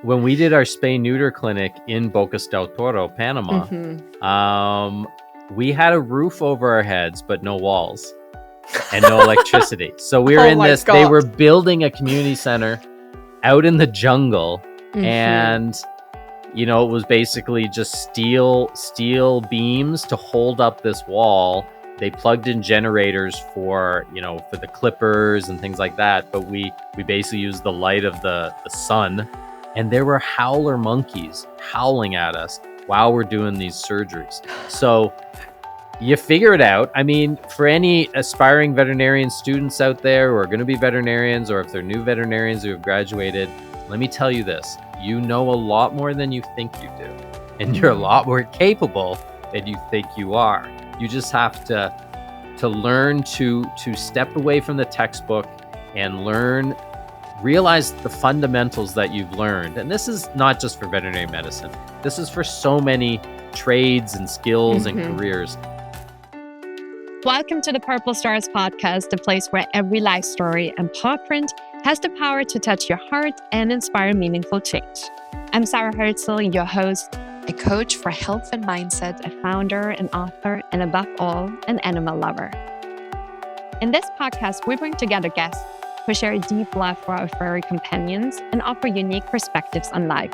when we did our spay neuter clinic in Bocas del Toro, Panama, we had a roof over our heads, but no walls and no electricity. So we were Oh in my this, God. they were building a community center out in the jungle. And, you know, it was basically just steel beams to hold up this wall. They plugged in generators for, you know, for the clippers and things like that. But we basically used the light of the sun. And there were howler monkeys howling at us while we're doing these surgeries. So you figure it out. I mean, for any aspiring veterinarian students out there who are going to be veterinarians, or if they're new veterinarians who have graduated, let me tell you this. You know a lot more than you think you do. And you're a lot more capable than you think you are. You just have to learn to step away from the textbook and realize the fundamentals that you've learned. And this is not just for veterinary medicine. This is for so many trades and skills and careers. Welcome to the Purple Stars podcast, the place where every life story and paw print has the power to touch your heart and inspire meaningful change. I'm Sarah Herzl, your host, a coach for health and mindset, a founder, an author, and above all, an animal lover. In this podcast, we bring together guests who share a deep love for our furry companions and offer unique perspectives on life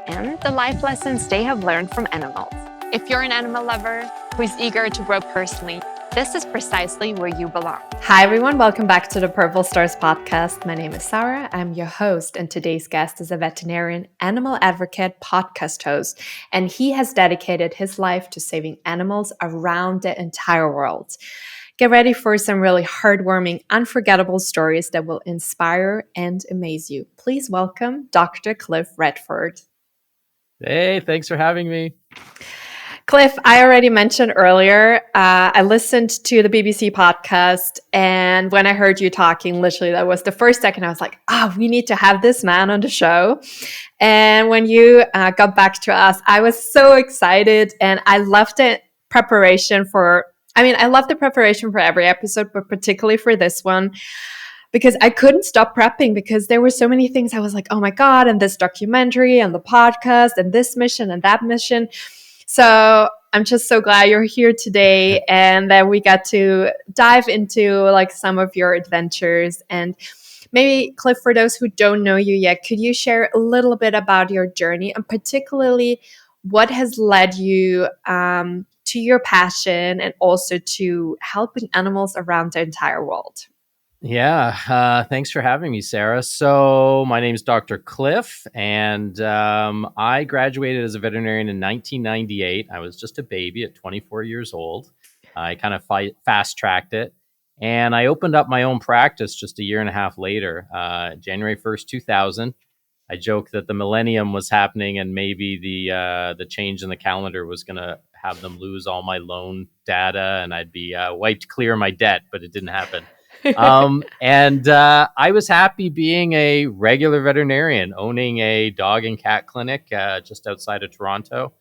and the life lessons they have learned from animals. If you're an animal lover who is eager to grow personally, this is precisely where you belong. Hi, everyone. Welcome back to the Purple Stars podcast. My name is Sarah. I'm your host, and today's guest is a veterinarian, animal advocate, podcast host, and he has dedicated his life to saving animals around the entire world. Get ready for some really heartwarming, unforgettable stories that will inspire and amaze you. Please welcome Dr. Cliff Redford. Hey, thanks for having me. Cliff, I already mentioned earlier, I listened to the BBC podcast, and when I heard you talking, literally that was the first second I was like, we need to have this man on the show. And when you got back to us, I was so excited, and I loved the preparation for every episode, but particularly for this one, because I couldn't stop prepping because there were so many things. I was like, oh my God, and this documentary and the podcast and this mission and that mission. So I'm just so glad you're here today and that we got to dive into like some of your adventures. And maybe, Cliff, for those who don't know you yet, could you share a little bit about your journey and particularly what has led you to your passion and also to helping animals around the entire world? Yeah, thanks for having me, Sarah. So my name is Dr. Cliff, and I graduated as a veterinarian in 1998. I was just a baby at 24 years old. I kind of fast-tracked it, and I opened up my own practice just a year and a half later, January 1st, 2000. I joke that the millennium was happening, and maybe the change in the calendar was going to have them lose all my loan data, and I'd be wiped clear of my debt, but it didn't happen. I was happy being a regular veterinarian, owning a dog and cat clinic just outside of Toronto.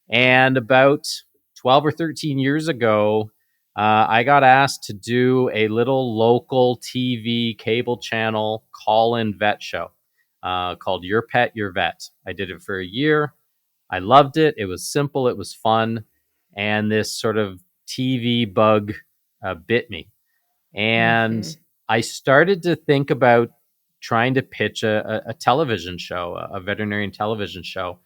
And about 12 or 13 years ago, I got asked to do a little local TV cable channel call-in vet show called Your Pet, Your Vet. I did it for a year. I loved it. It was simple. It was fun. And this sort of TV bug bit me. And I started to think about trying to pitch a television show, a veterinarian television show.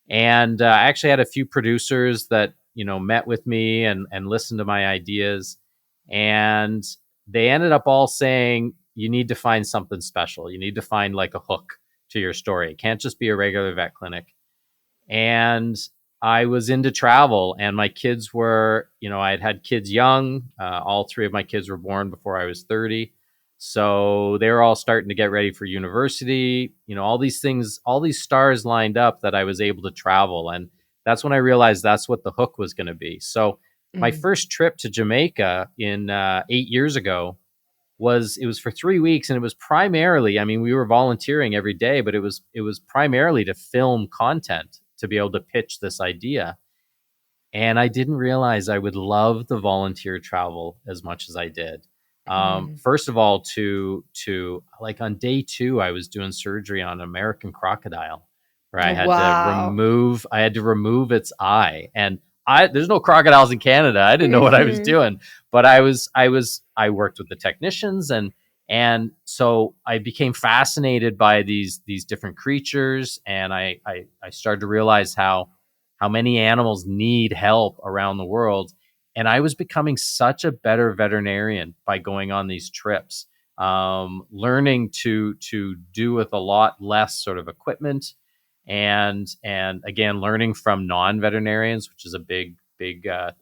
And I actually had a few producers that, you know, met with me and listened to my ideas. And they ended up all saying, you need to find something special. You need to find like a hook to your story. It can't just be a regular vet clinic. And I was into travel, and my kids were, you know, I had kids young. All three of my kids were born before I was 30. So they were all starting to get ready for university. You know, all these things, all these stars lined up that I was able to travel. And that's when I realized that's what the hook was going to be. So my first trip to Jamaica in 8 years ago was for 3 weeks. And it was primarily, I mean, we were volunteering every day, but it was primarily to film content, to be able to pitch this idea. And I didn't realize I would love the volunteer travel as much as I did. First of all, to like on day 2, I was doing surgery on an American crocodile, where Wow. I had to remove its eye. And there's no crocodiles in Canada. I didn't know what I was Mhm. doing, but I worked with the technicians, and so I became fascinated by these different creatures, and I started to realize how many animals need help around the world. And I was becoming such a better veterinarian by going on these trips, learning to do with a lot less sort of equipment, and again learning from non-veterinarians, which is a big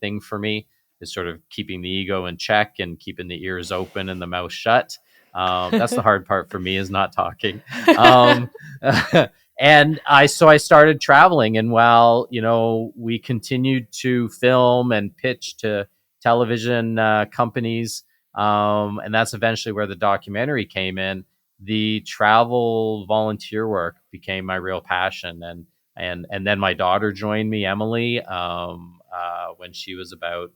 thing for me, is sort of keeping the ego in check and keeping the ears open and the mouth shut. That's the hard part for me, is not talking. um, and I started traveling, and while we continued to film and pitch to television companies, and that's eventually where the documentary came in. The travel volunteer work became my real passion, and then my daughter joined me, Emily, when she was about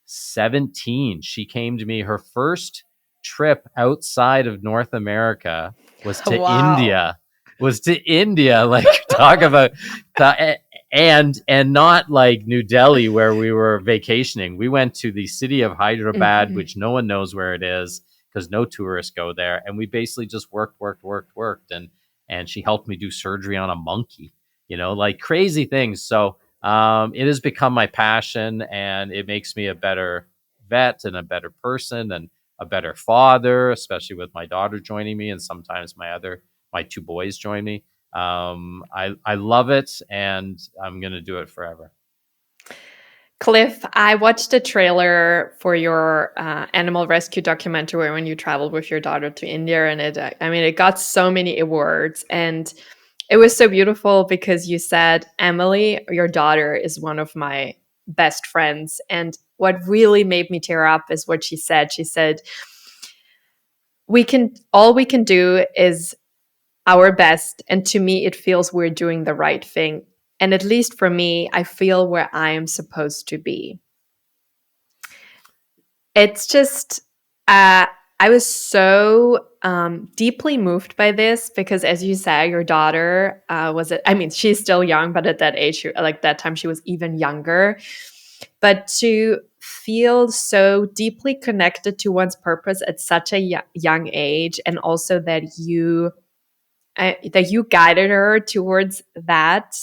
17. She came to me. Her first trip outside of North America was to Wow. India. Like, talk about and not like New Delhi, where we were vacationing. We went to the city of Hyderabad, Mhm. which no one knows where it is because no tourists go there. And we basically just worked, and she helped me do surgery on a monkey. Like crazy things. So it has become my passion, and it makes me a better vet and a better person and a better father, especially with my daughter joining me, and sometimes my two boys join me. I love it, and I'm gonna do it forever. Cliff, I watched a trailer for your animal rescue documentary when you traveled with your daughter to India, and I mean, it got so many awards, and it was so beautiful because you said, Emily, your daughter, is one of my best friends. And what really made me tear up is what she said. She said, all we can do is our best. And to me, it feels we're doing the right thing. And at least for me, I feel where I am supposed to be. It's just, I was so deeply moved by this because, as you say, your daughter I mean, she's still young, but at that age, like that time, she was even younger. But to feel so deeply connected to one's purpose at such a young age, and also that you guided her towards that,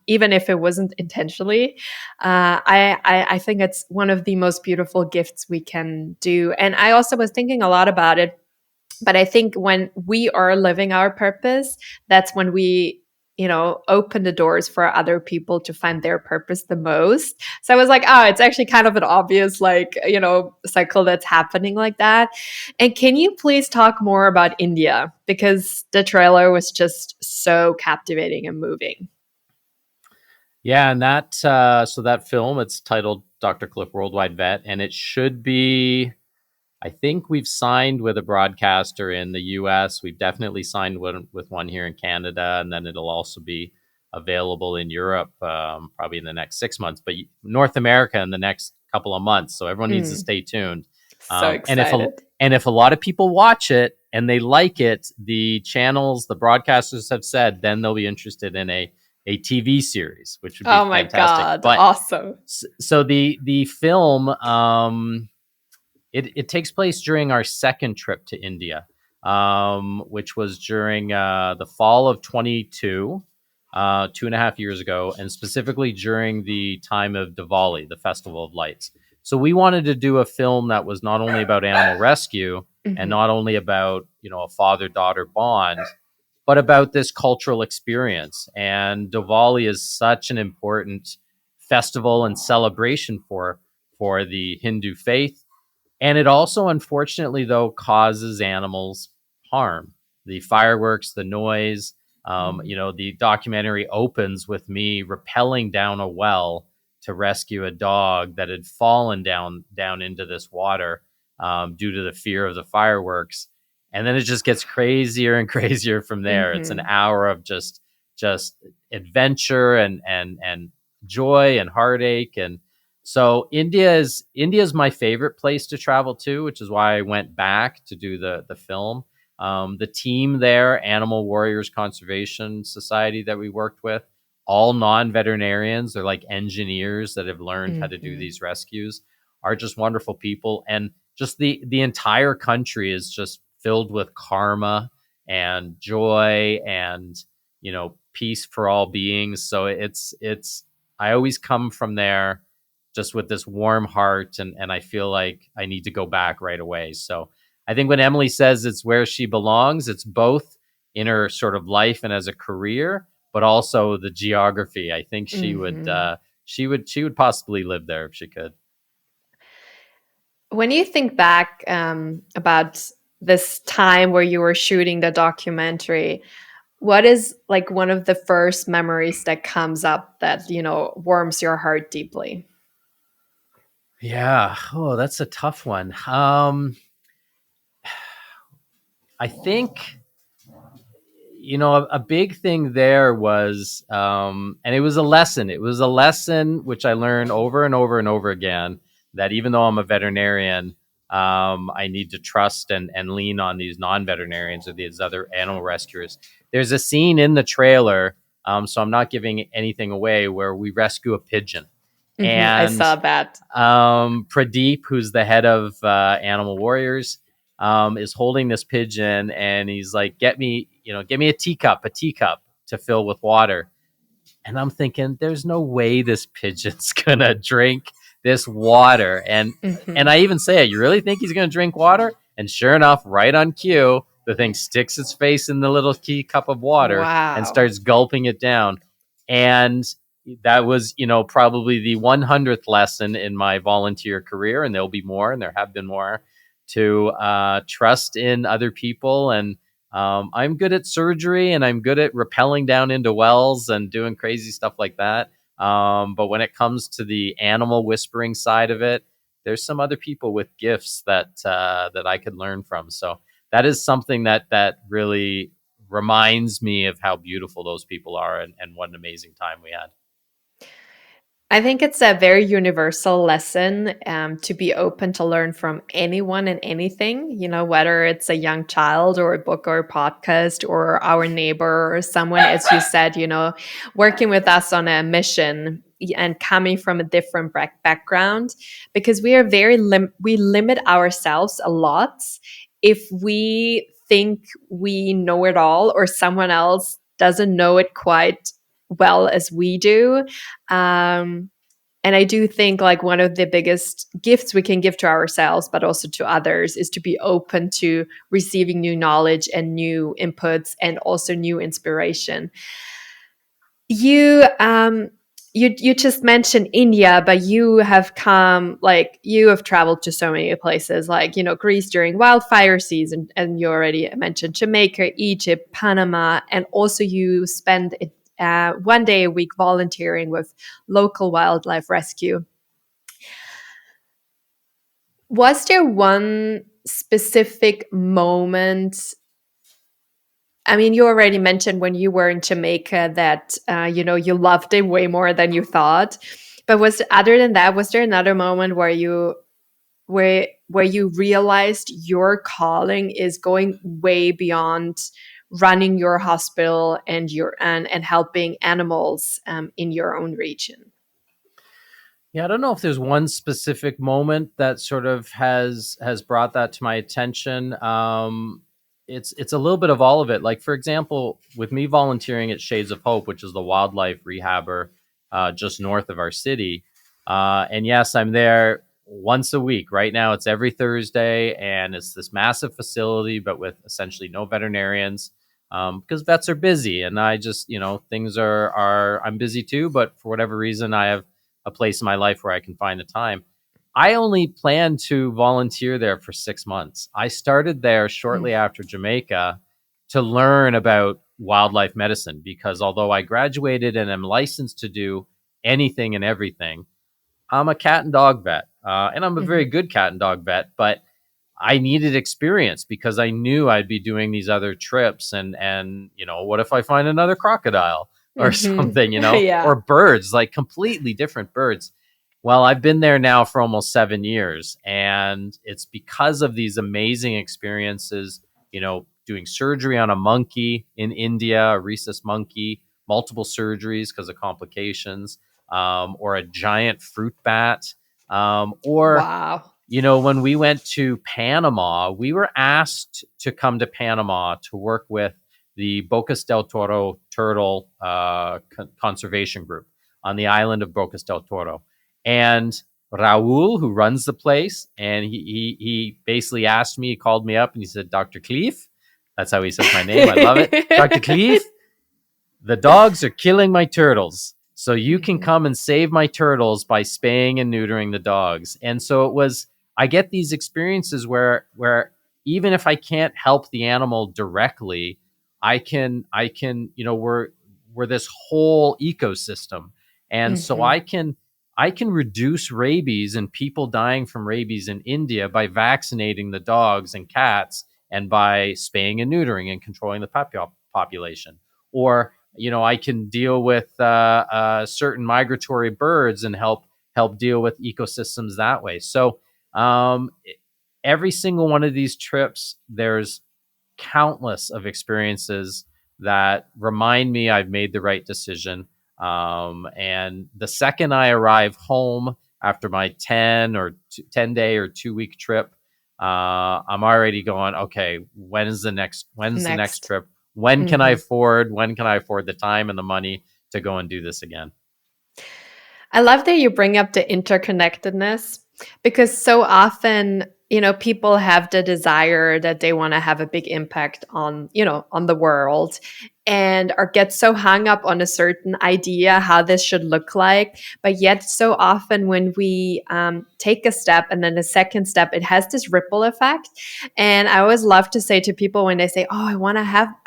even if it wasn't intentionally. I think it's one of the most beautiful gifts we can do. And I also was thinking a lot about it. But I think when we are living our purpose, that's when we, open the doors for other people to find their purpose the most. So I was like, oh, it's actually kind of an obvious, like, cycle that's happening like that. And can you please talk more about India? Because the trailer was just so captivating and moving. Yeah, and that film, it's titled Dr. Cliff Worldwide Vet, and it should be. I think we've signed with a broadcaster in the US. We've definitely signed with one here in Canada, and then it'll also be available in Europe, probably in the next 6 months, but North America in the next couple of months. So everyone needs to Mm, stay tuned. so And if excited. a lot of people watch it and they like it, the channels, the broadcasters have said, then they'll be interested in a TV series, which would be Oh my fantastic. God. But Awesome. so the film, it takes place during our second trip to India, which was during the fall of 22, 2.5 years ago, and specifically during the time of Diwali, the Festival of Lights. So we wanted to do a film that was not only about animal rescue and Mhm. not only about a father-daughter bond, but about this cultural experience. And Diwali is such an important festival and celebration for the Hindu faith, and it also, unfortunately, though, causes animals harm. The fireworks, the noise. Mm. The documentary opens with me rappelling down a well to rescue a dog that had fallen down into this water, due to the fear of the fireworks. And then it just gets crazier and crazier from there. It's an Mhm. hour of just adventure and joy and heartache. And so India's my favorite place to travel to, which is why I went back to do the film. The team there, Animal Warriors Conservation Society that we worked with, all non-veterinarians, they're like engineers that have learned how to do these rescues, are just wonderful people. And just the entire country is just filled with karma and joy and, peace for all beings. So it's I always come from there just with this warm heart, and I feel like I need to go back right away. So I think when Emily says it's where she belongs, it's both in her sort of life and as a career, but also the geography. I think she would possibly live there if she could. When you think back about this time where you were shooting the documentary, what is like one of the first memories that comes up that, warms your heart deeply? Yeah. Oh, that's a tough one. I think, a big thing there was, and it was a lesson. It was a lesson which I learned over and over and over again, that even though I'm a veterinarian, I need to trust and lean on these non-veterinarians or these other animal rescuers. There's a scene in the trailer, so I'm not giving anything away, where we rescue a pigeon. I And saw that. Pradeep, who's the head of Animal Warriors, is holding this pigeon, and he's like, get me a teacup to fill with water. And I'm thinking, there's no way this pigeon's gonna drink this water. And I even say, you really think he's gonna drink water? And sure enough, right on cue, the thing sticks its face in the little teacup of water and starts gulping it down. And that was, probably the 100th lesson in my volunteer career, and there'll be more, and there have been more, to trust in other people. And I'm good at surgery, and I'm good at rappelling down into wells and doing crazy stuff like that. But when it comes to the animal whispering side of it, there's some other people with gifts that I could learn from. So that is something that really reminds me of how beautiful those people are, and what an amazing time we had. I think it's a very universal lesson to be open to learn from anyone and anything, whether it's a young child or a book or a podcast or our neighbor or someone, as you said, working with us on a mission and coming from a different background, because we are we limit ourselves a lot if we think we know it all or someone else doesn't know it quite well as we do. And I do think like one of the biggest gifts we can give to ourselves, but also to others, is to be open to receiving new knowledge and new inputs and also new inspiration. You just mentioned India, but you have traveled to so many places, like, Greece during wildfire season, and you already mentioned Jamaica, Egypt, Panama, and also you spend 1 day a week volunteering with local wildlife rescue. Was there one specific moment? I mean, you already mentioned when you were in Jamaica that, you loved it way more than you thought. But other than that, was there another moment where you realized your calling is going way beyond running your hospital and helping animals in your own region? Yeah, I don't know if there's one specific moment that sort of has brought that to my attention. It's a little bit of all of it. Like, for example, with me volunteering at Shades of Hope, which is the wildlife rehabber just north of our city, and yes, I'm there once a week. Right now, it's every Thursday, and it's this massive facility, but with essentially no veterinarians, because vets are busy, and I just, things are I'm busy too, but for whatever reason, I have a place in my life where I can find the time. I only plan to volunteer there for 6 months. I started there shortly after Jamaica to learn about wildlife medicine, because although I graduated and am licensed to do anything and everything, I'm a cat and dog vet, and I'm a very good cat and dog vet, but I needed experience because I knew I'd be doing these other trips, and what if I find another crocodile or something, Yeah. or birds, like completely different birds. Well, I've been there now for almost 7 years, and it's because of these amazing experiences, doing surgery on a monkey in India, a rhesus monkey, multiple surgeries because of complications, or a giant fruit bat, or Wow. when we went to Panama, we were asked to come to Panama to work with the Bocas del Toro turtle conservation group on the island of Bocas del Toro. And Raul, who runs the place, and he basically asked me, he called me up and he said, Dr. Cleef, that's how he says my name. I love it. Dr. Cleef, the dogs are killing my turtles. So you can come and save my turtles by spaying and neutering the dogs. And so I get these experiences where even if I can't help the animal directly, I can, we're this whole ecosystem. And so I can reduce rabies and people dying from rabies in India by vaccinating the dogs and cats and by spaying and neutering and controlling the population. Or I can deal with certain migratory birds and help deal with ecosystems that way. So every single one of these trips, there's countless of experiences that remind me I've made the right decision. And the second I arrive home after my 10 day or 2 week trip, I'm already going, okay, when's the next trip? When can I afford the time and the money to go and do this again? I love that you bring up the interconnectedness, because so often, people have the desire that they want to have a big impact on, on the world, and get so hung up on a certain idea how this should look like. But yet so often when we take a step and then a second step, it has this ripple effect. And I always love to say to people when they say, oh, I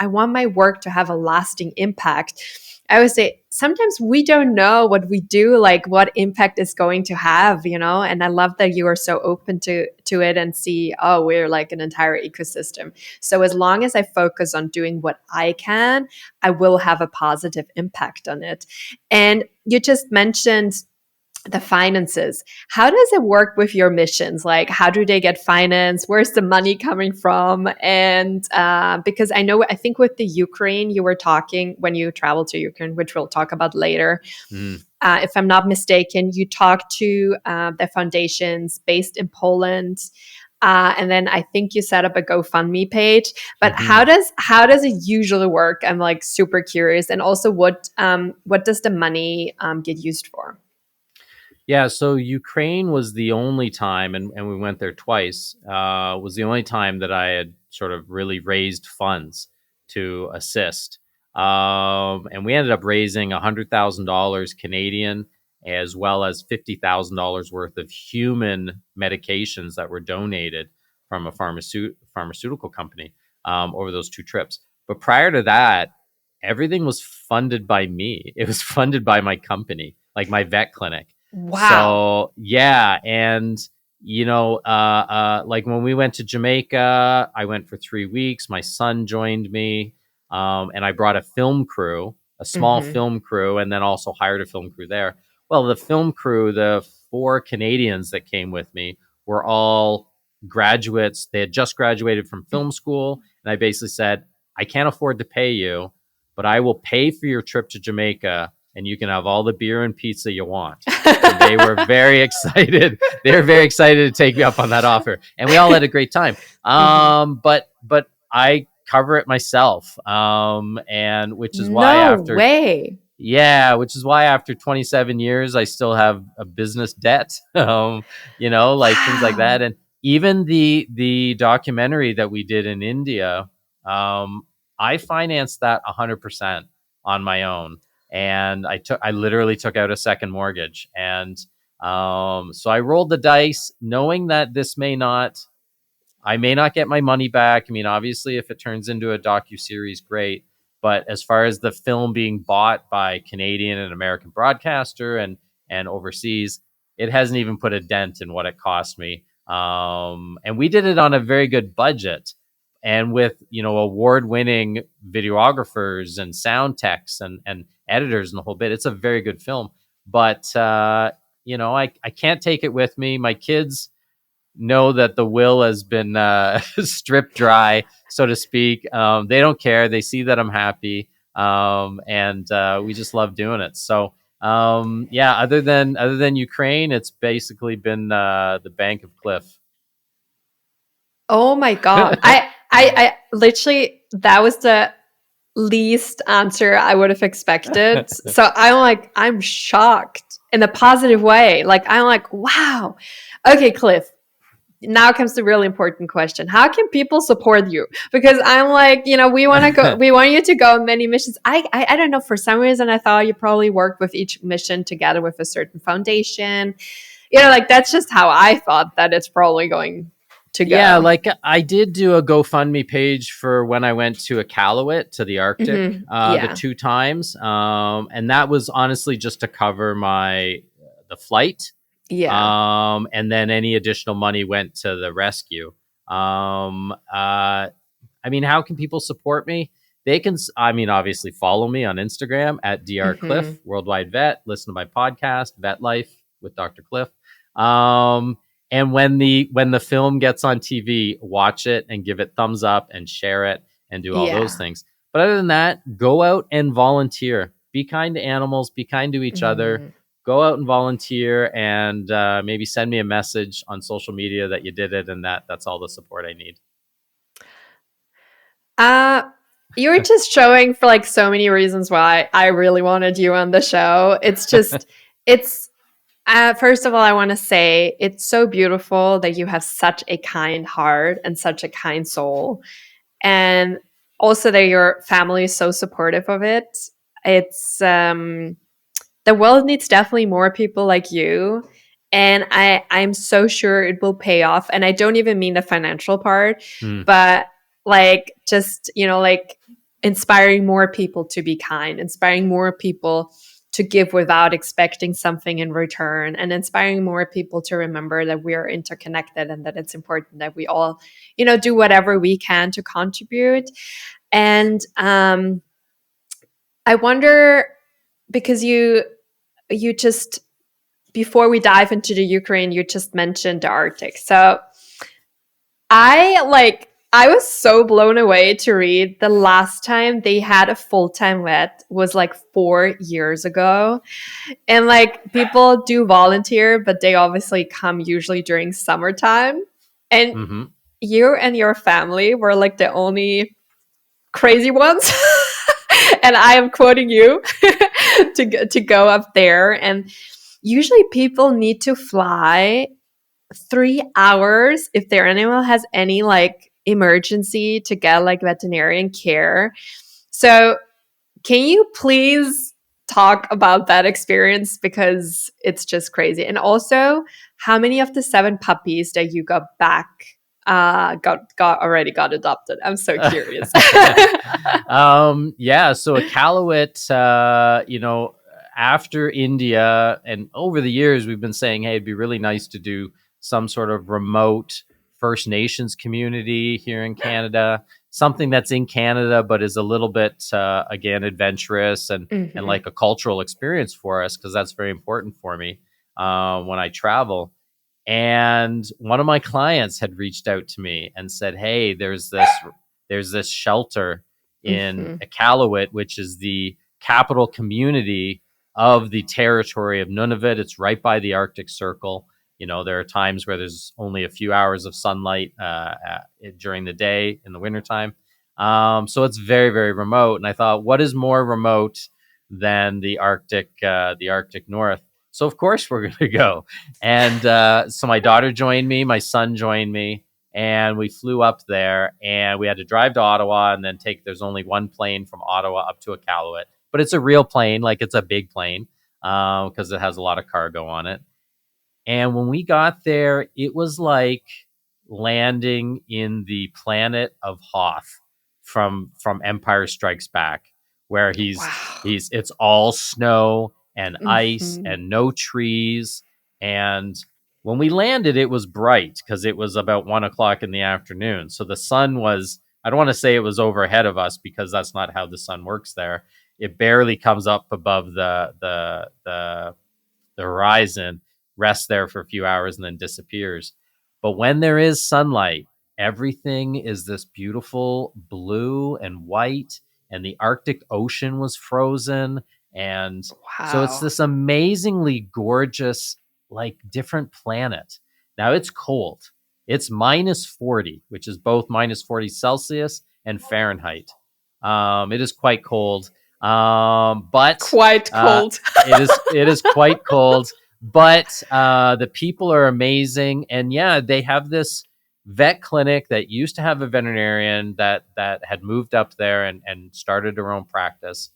want my work to have a lasting impact, I always say, sometimes we don't know what we do, like what impact it's going to have, and I love that you are so open to it and see, oh, we're like an entire ecosystem. So as long as I focus on doing what I can, I will have a positive impact on it. And you just mentioned the finances. How does it work with your missions? Like, how do they get financed? Where's the money coming from? And because I think with the Ukraine, you were talking when you traveled to Ukraine, which we'll talk about later. If I'm not mistaken, you talked to the foundations based in Poland. And then I think you set up a GoFundMe page. But how does it usually work? I'm like super curious. And also, what does the money get used for? Yeah, so Ukraine was the only time, and we went there twice, was the only time that I had sort of really raised funds to assist. And we ended up raising $100,000 Canadian, as well as $50,000 worth of human medications that were donated from a pharmaceutical company over those two trips. But prior to that, everything was funded by me. It was funded by my company, like my vet clinic. Wow. So yeah, and like when we went to Jamaica, I went for 3 weeks. My son joined me, and I brought a film crew, a small film crew, and then also hired a film crew there. Well, the film crew, the 4 Canadians that came with me, were all graduates. They had just graduated from film school, and I basically said, I can't afford to pay you, but I will pay for your trip to Jamaica, and you can have all the beer and pizza you want. And they were very excited. They were very excited to take me up on that offer, and we all had a great time. But I cover it myself, and which is why which is why after 27 years, I still have a business debt. Things like that, and even the documentary that we did in India, I financed that 100% on my own. And I literally took out a second mortgage. And so I rolled the dice knowing that I may not get my money back. I mean, obviously, if it turns into a docuseries, great. But as far as the film being bought by Canadian and American broadcaster and overseas, it hasn't even put a dent in what it cost me. And we did it on a very good budget, and with award-winning videographers and sound techs and editors and the whole bit. It's a very good film, but I can't take it with me. My kids, know that the will has been stripped dry, so to speak. They don't care. They see that I'm happy, and we just love doing it. So yeah, other than Ukraine, it's basically been the Bank of Cliff. Oh my God. I literally, that was the least answer I would have expected. So I'm shocked in a positive way. Like, I'm like, wow. Okay, Cliff, now comes the really important question. How can people support you? Because I'm like, we want to go, we want you to go on many missions. I don't know. For some reason, I thought you probably worked with each mission together with a certain foundation. Like, that's just how I thought that it's probably going to Yeah, go. like I did do a GoFundMe page for when I went to Iqaluit, to the Arctic, the Yeah. 2 times, and that was honestly just to cover the flight, Yeah. and then any additional money went to the rescue. I mean, how can people support me? They can, obviously follow me on Instagram at drcliff, Worldwide Vet. Listen to my podcast, Vet Life with Dr. Cliff. And when the film gets on TV, watch it and give it thumbs up and share it and do all those Yeah. things. But other than that, go out and volunteer. Be kind to animals. Be kind to each other. Go out and volunteer, and maybe send me a message on social media that you did it, and that's all the support I need. You were just showing for like so many reasons why I really wanted you on the show. It's just, it's, first of all, I want to say it's so beautiful that you have such a kind heart and such a kind soul. And also that your family is so supportive of it. It's, the world needs definitely more people like you. And I'm so sure it will pay off. And I don't even mean the financial part, but like just, like inspiring more people to be kind, inspiring more people to give without expecting something in return, and inspiring more people to remember that we are interconnected and that it's important that we all, do whatever we can to contribute. And I wonder, because you just, before we dive into the Ukraine, you just mentioned the Arctic. So I was so blown away to read the last time they had a full-time vet was like 4 years ago. And like people do volunteer, but they obviously come usually during summertime. And you and your family were like the only crazy ones. And I am quoting you to go up there. And usually people need to fly 3 hours if their animal has any like emergency to get like veterinarian care. So can you please talk about that experience, because it's just crazy? And also, how many of the 7 puppies that you got back got adopted? I'm so curious. Yeah, so Iqaluit, after India, and over the years we've been saying, hey, it'd be really nice to do some sort of remote First Nations community here in Canada, something that's in Canada but is a little bit again adventurous and like a cultural experience for us, because that's very important for me when I travel. And one of my clients had reached out to me and said, hey, there's this shelter in Iqaluit, which is the capital community of the territory of Nunavut. It's right by the Arctic Circle. There are times where there's only a few hours of sunlight during the day in the wintertime. So it's very, very remote. And I thought, what is more remote than the Arctic North? So of course we're going to go. And so my daughter joined me, my son joined me, and we flew up there, and we had to drive to Ottawa and then there's only one plane from Ottawa up to Iqaluit, but it's a real plane, like it's a big plane, because it has a lot of cargo on it. And when we got there, it was like landing in the planet of Hoth from Empire Strikes Back, where it's all snow and ice and no trees. And when we landed, it was bright because it was about 1:00 in the afternoon. So the sun was, I don't want to say it was overhead of us, because that's not how the sun works there. It barely comes up above the horizon, rests there for a few hours, and then disappears. But when there is sunlight, everything is this beautiful blue and white, and the Arctic Ocean was frozen. And so it's Wow. this amazingly gorgeous, like, different planet. Now it's cold. It's -40, which is both -40 Celsius and Fahrenheit. It is quite cold. But Quite cold. it is quite cold. But the people are amazing, and yeah, they have this vet clinic that used to have a veterinarian that had moved up there and started her own practice,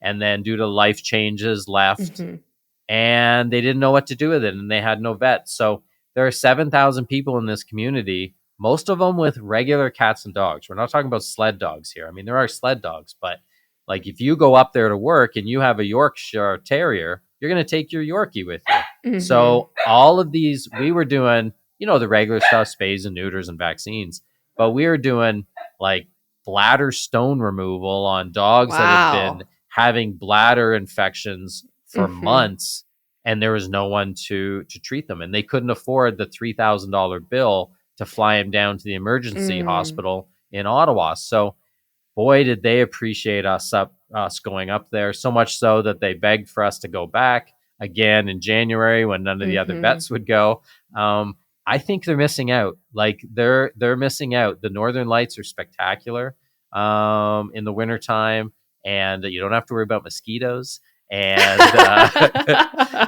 and then due to life changes left, Mhm. and they didn't know what to do with it, and they had no vet. So there are 7,000 people in this community, most of them with regular cats and dogs. We're not talking about sled dogs here. I mean, there are sled dogs, but like if you go up there to work and you have a Yorkshire Terrier, you're going to take your Yorkie with you. Mhm. So all of these, we were doing, the regular stuff, spays and neuters and vaccines, but we were doing like bladder stone removal on dogs that had Wow. been having bladder infections for Mhm. months, and there was no one to treat them, and they couldn't afford the $3,000 bill to fly him down to the emergency hospital in Ottawa. So boy, did they appreciate us going up there, so much so that they begged for us to go back again in January when none of the other vets would go. I think they're missing out. Like they're missing out. The Northern Lights are spectacular in the wintertime, and you don't have to worry about mosquitoes. And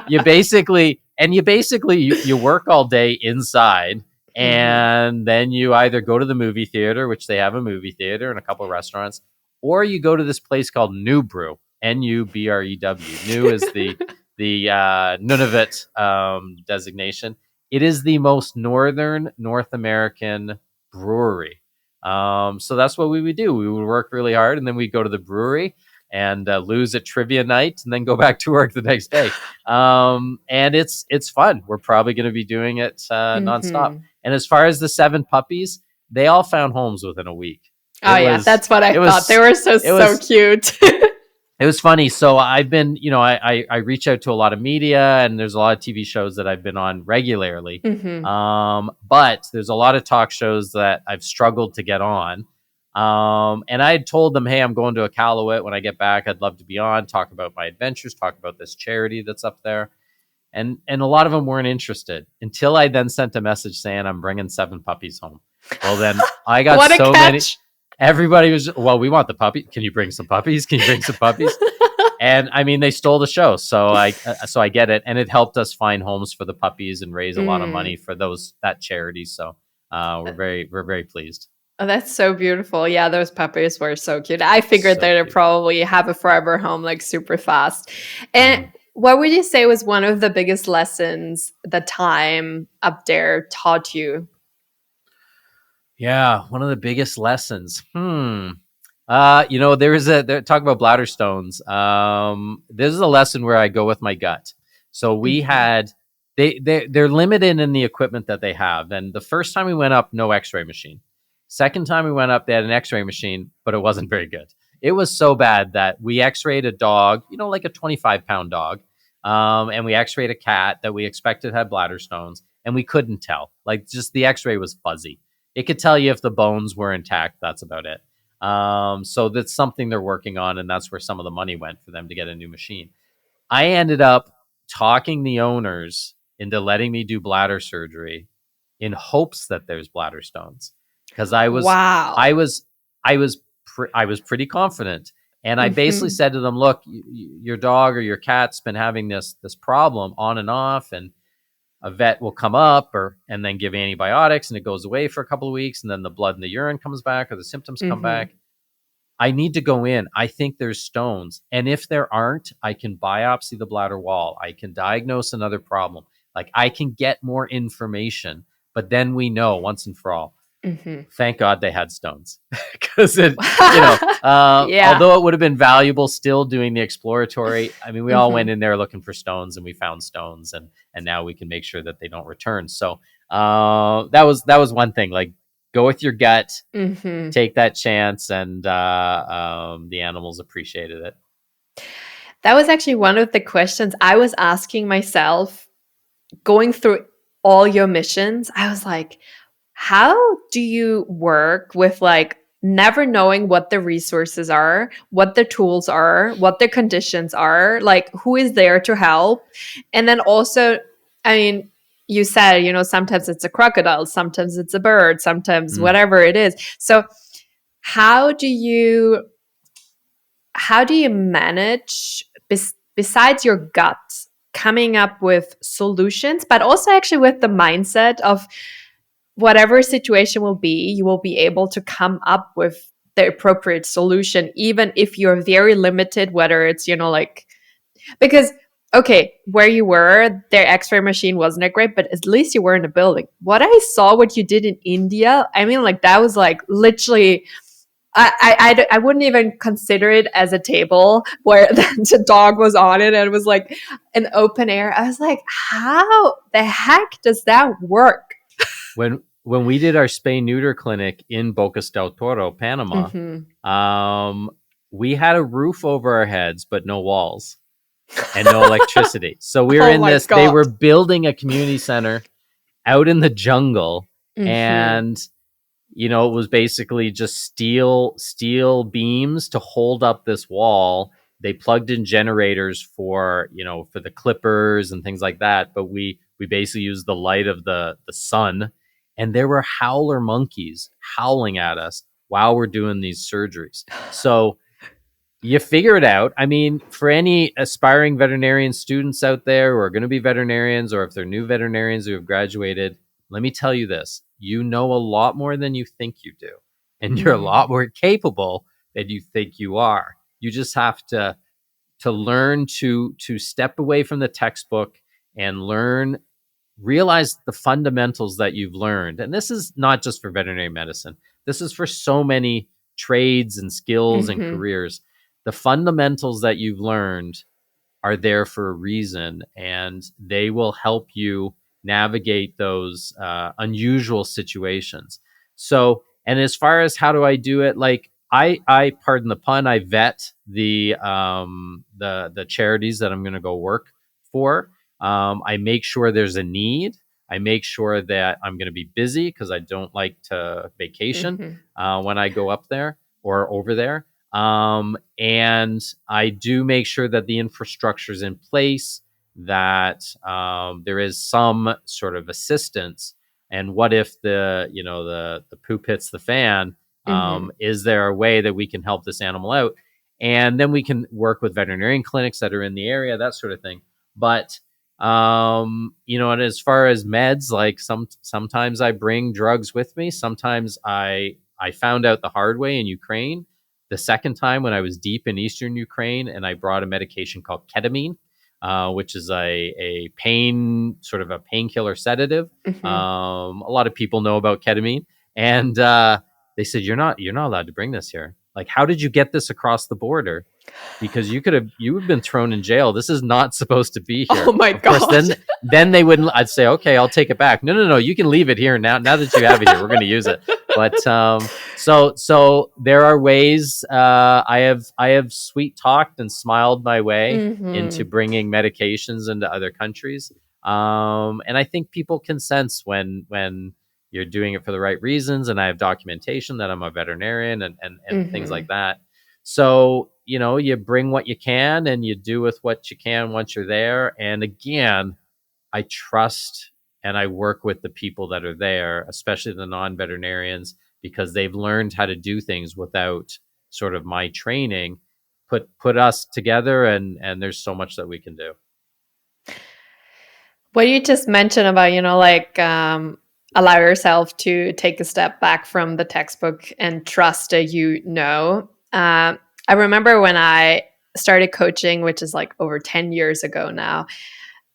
you basically you work all day inside, and then you either go to the movie theater, which they have a movie theater and a couple of restaurants, or you go to this place called New Brew, Nubrew. New is the Nunavut designation. It is the most northern North American brewery. So that's what we would do. We would work really hard, and then we'd go to the brewery and lose at trivia night, and then go back to work the next day. And it's fun. We're probably going to be doing it nonstop. And as far as the 7 puppies, they all found homes within a week. Yeah, that's what I thought. They were so cute. It was funny. So I've been, I reach out to a lot of media, and there's a lot of TV shows that I've been on regularly. But there's a lot of talk shows that I've struggled to get on. And I had told them, hey, I'm going to Iqaluit. When I get back, I'd love to be on, talk about my adventures, talk about this charity that's up there. And a lot of them weren't interested until I then sent a message saying I'm bringing 7 puppies home. Well, then I got What a so catch. many. Everybody was, well, we want the puppy. Can you bring some puppies? Can you bring some puppies? And I mean, they stole the show. So I get it. And it helped us find homes for the puppies and raise a lot of money for that charity. So we're very pleased. Oh, that's so beautiful. Yeah, those puppies were so cute. I figured So they'd cute. probably have a forever home like super fast. And what would you say was one of the biggest lessons the time up there taught you? Yeah, one of the biggest lessons. Talk about bladder stones. This is a lesson where I go with my gut. So we had they're limited in the equipment that they have. And the first time we went up, no X-ray machine. Second time we went up, they had an X-ray machine, but it wasn't very good. It was so bad that we X-rayed a dog, like a 25-pound dog, and we X-rayed a cat that we expected had bladder stones, and we couldn't tell. Like, just the X-ray was fuzzy. It could tell you if the bones were intact. That's about it. So that's something they're working on, and that's where some of the money went for them to get a new machine. I ended up talking the owners into letting me do bladder surgery in hopes that there's bladder stones, because I was pretty confident, and I basically said to them, look, your dog or your cat's been having this problem on and off, and a vet will come up and then give antibiotics, and it goes away for a couple of weeks, and then the blood and the urine comes back, or the symptoms come back. I need to go in. I think there's stones. And if there aren't, I can biopsy the bladder wall. I can diagnose another problem. Like, I can get more information, but then we know once and for all. Thank God they had stones, because although it would have been valuable still doing the exploratory, I mean, we all went in there looking for stones, and we found stones, and now we can make sure that they don't return. So that was one thing. Like, go with your gut, take that chance, and the animals appreciated it. That was actually one of the questions I was asking myself going through all your missions, I was like, how do you work with like never knowing what the resources are, what the tools are, what the conditions are, like who is there to help? And then also, I mean, you said, you know, sometimes it's a crocodile, sometimes it's a bird, sometimes whatever it is. So how do you manage besides your gut coming up with solutions, but also actually with the mindset of whatever situation will be, you will be able to come up with the appropriate solution, even if you're very limited, whether it's, you know, like, because, okay, where you were, their x-ray machine wasn't that great, but at least you were in a building. What I saw, what you did in India, I mean, like, that was like literally, I wouldn't even consider it as a table where the dog was on it and it was like an open air. I was like, how the heck does that work? When we did our spay neuter clinic in Bocas del Toro, Panama, we had a roof over our heads, but no walls and no electricity. So we were in this, God. They were building a community center out in the jungle. And, you know, it was basically just steel beams to hold up this wall. They plugged in generators for, you know, for the clippers and things like that. But we basically used the light of the sun. And there were howler monkeys howling at us while we're doing these surgeries. So you figure it out. I mean, for any aspiring veterinarian students out there who are going to be veterinarians, or if they're new veterinarians who have graduated, let me tell you this. You know a lot more than you think you do. And you're a lot more capable than you think you are. You just have to learn to step away from the textbook and realize the fundamentals that you've learned. And this is not just for veterinary medicine. This is for so many trades and skills and careers. The fundamentals that you've learned are there for a reason, and they will help you navigate those unusual situations. So, and as far as how do I do it, like I pardon the pun, I vet the charities that I'm going to go work for. I make sure there's a need. I make sure that I'm going to be busy because I don't like to vacation when I go up there or over there. And I do make sure that the infrastructure is in place, that there is some sort of assistance. And what if the poop hits the fan? Is there a way that we can help this animal out? And then we can work with veterinarian clinics that are in the area, that sort of thing. But and as far as meds, like sometimes I bring drugs with me. Sometimes I found out the hard way in Ukraine. The second time when I was deep in Eastern Ukraine, and I brought a medication called ketamine, which is a painkiller sedative. A lot of people know about ketamine, and they said, you're not allowed to bring this here. Like, how did you get this across the border? Because you would have been thrown in jail. This is not supposed to be here. Oh my God. Of course, then they wouldn't. I'd say, okay, I'll take it back. No, you can leave it here now. Now that you have it here, we're going to use it. But so there are ways. I have sweet talked and smiled my way into bringing medications into other countries. And I think people can sense when you're doing it for the right reasons. And I have documentation that I'm a veterinarian and things like that. So, you bring what you can and you do with what you can once you're there. And again, I trust and I work with the people that are there, especially the non-veterinarians, because they've learned how to do things without sort of my training. Put us together, and there's so much that we can do. What you just mentioned about, allow yourself to take a step back from the textbook and trust that I remember when I started coaching, which is like over 10 years ago now,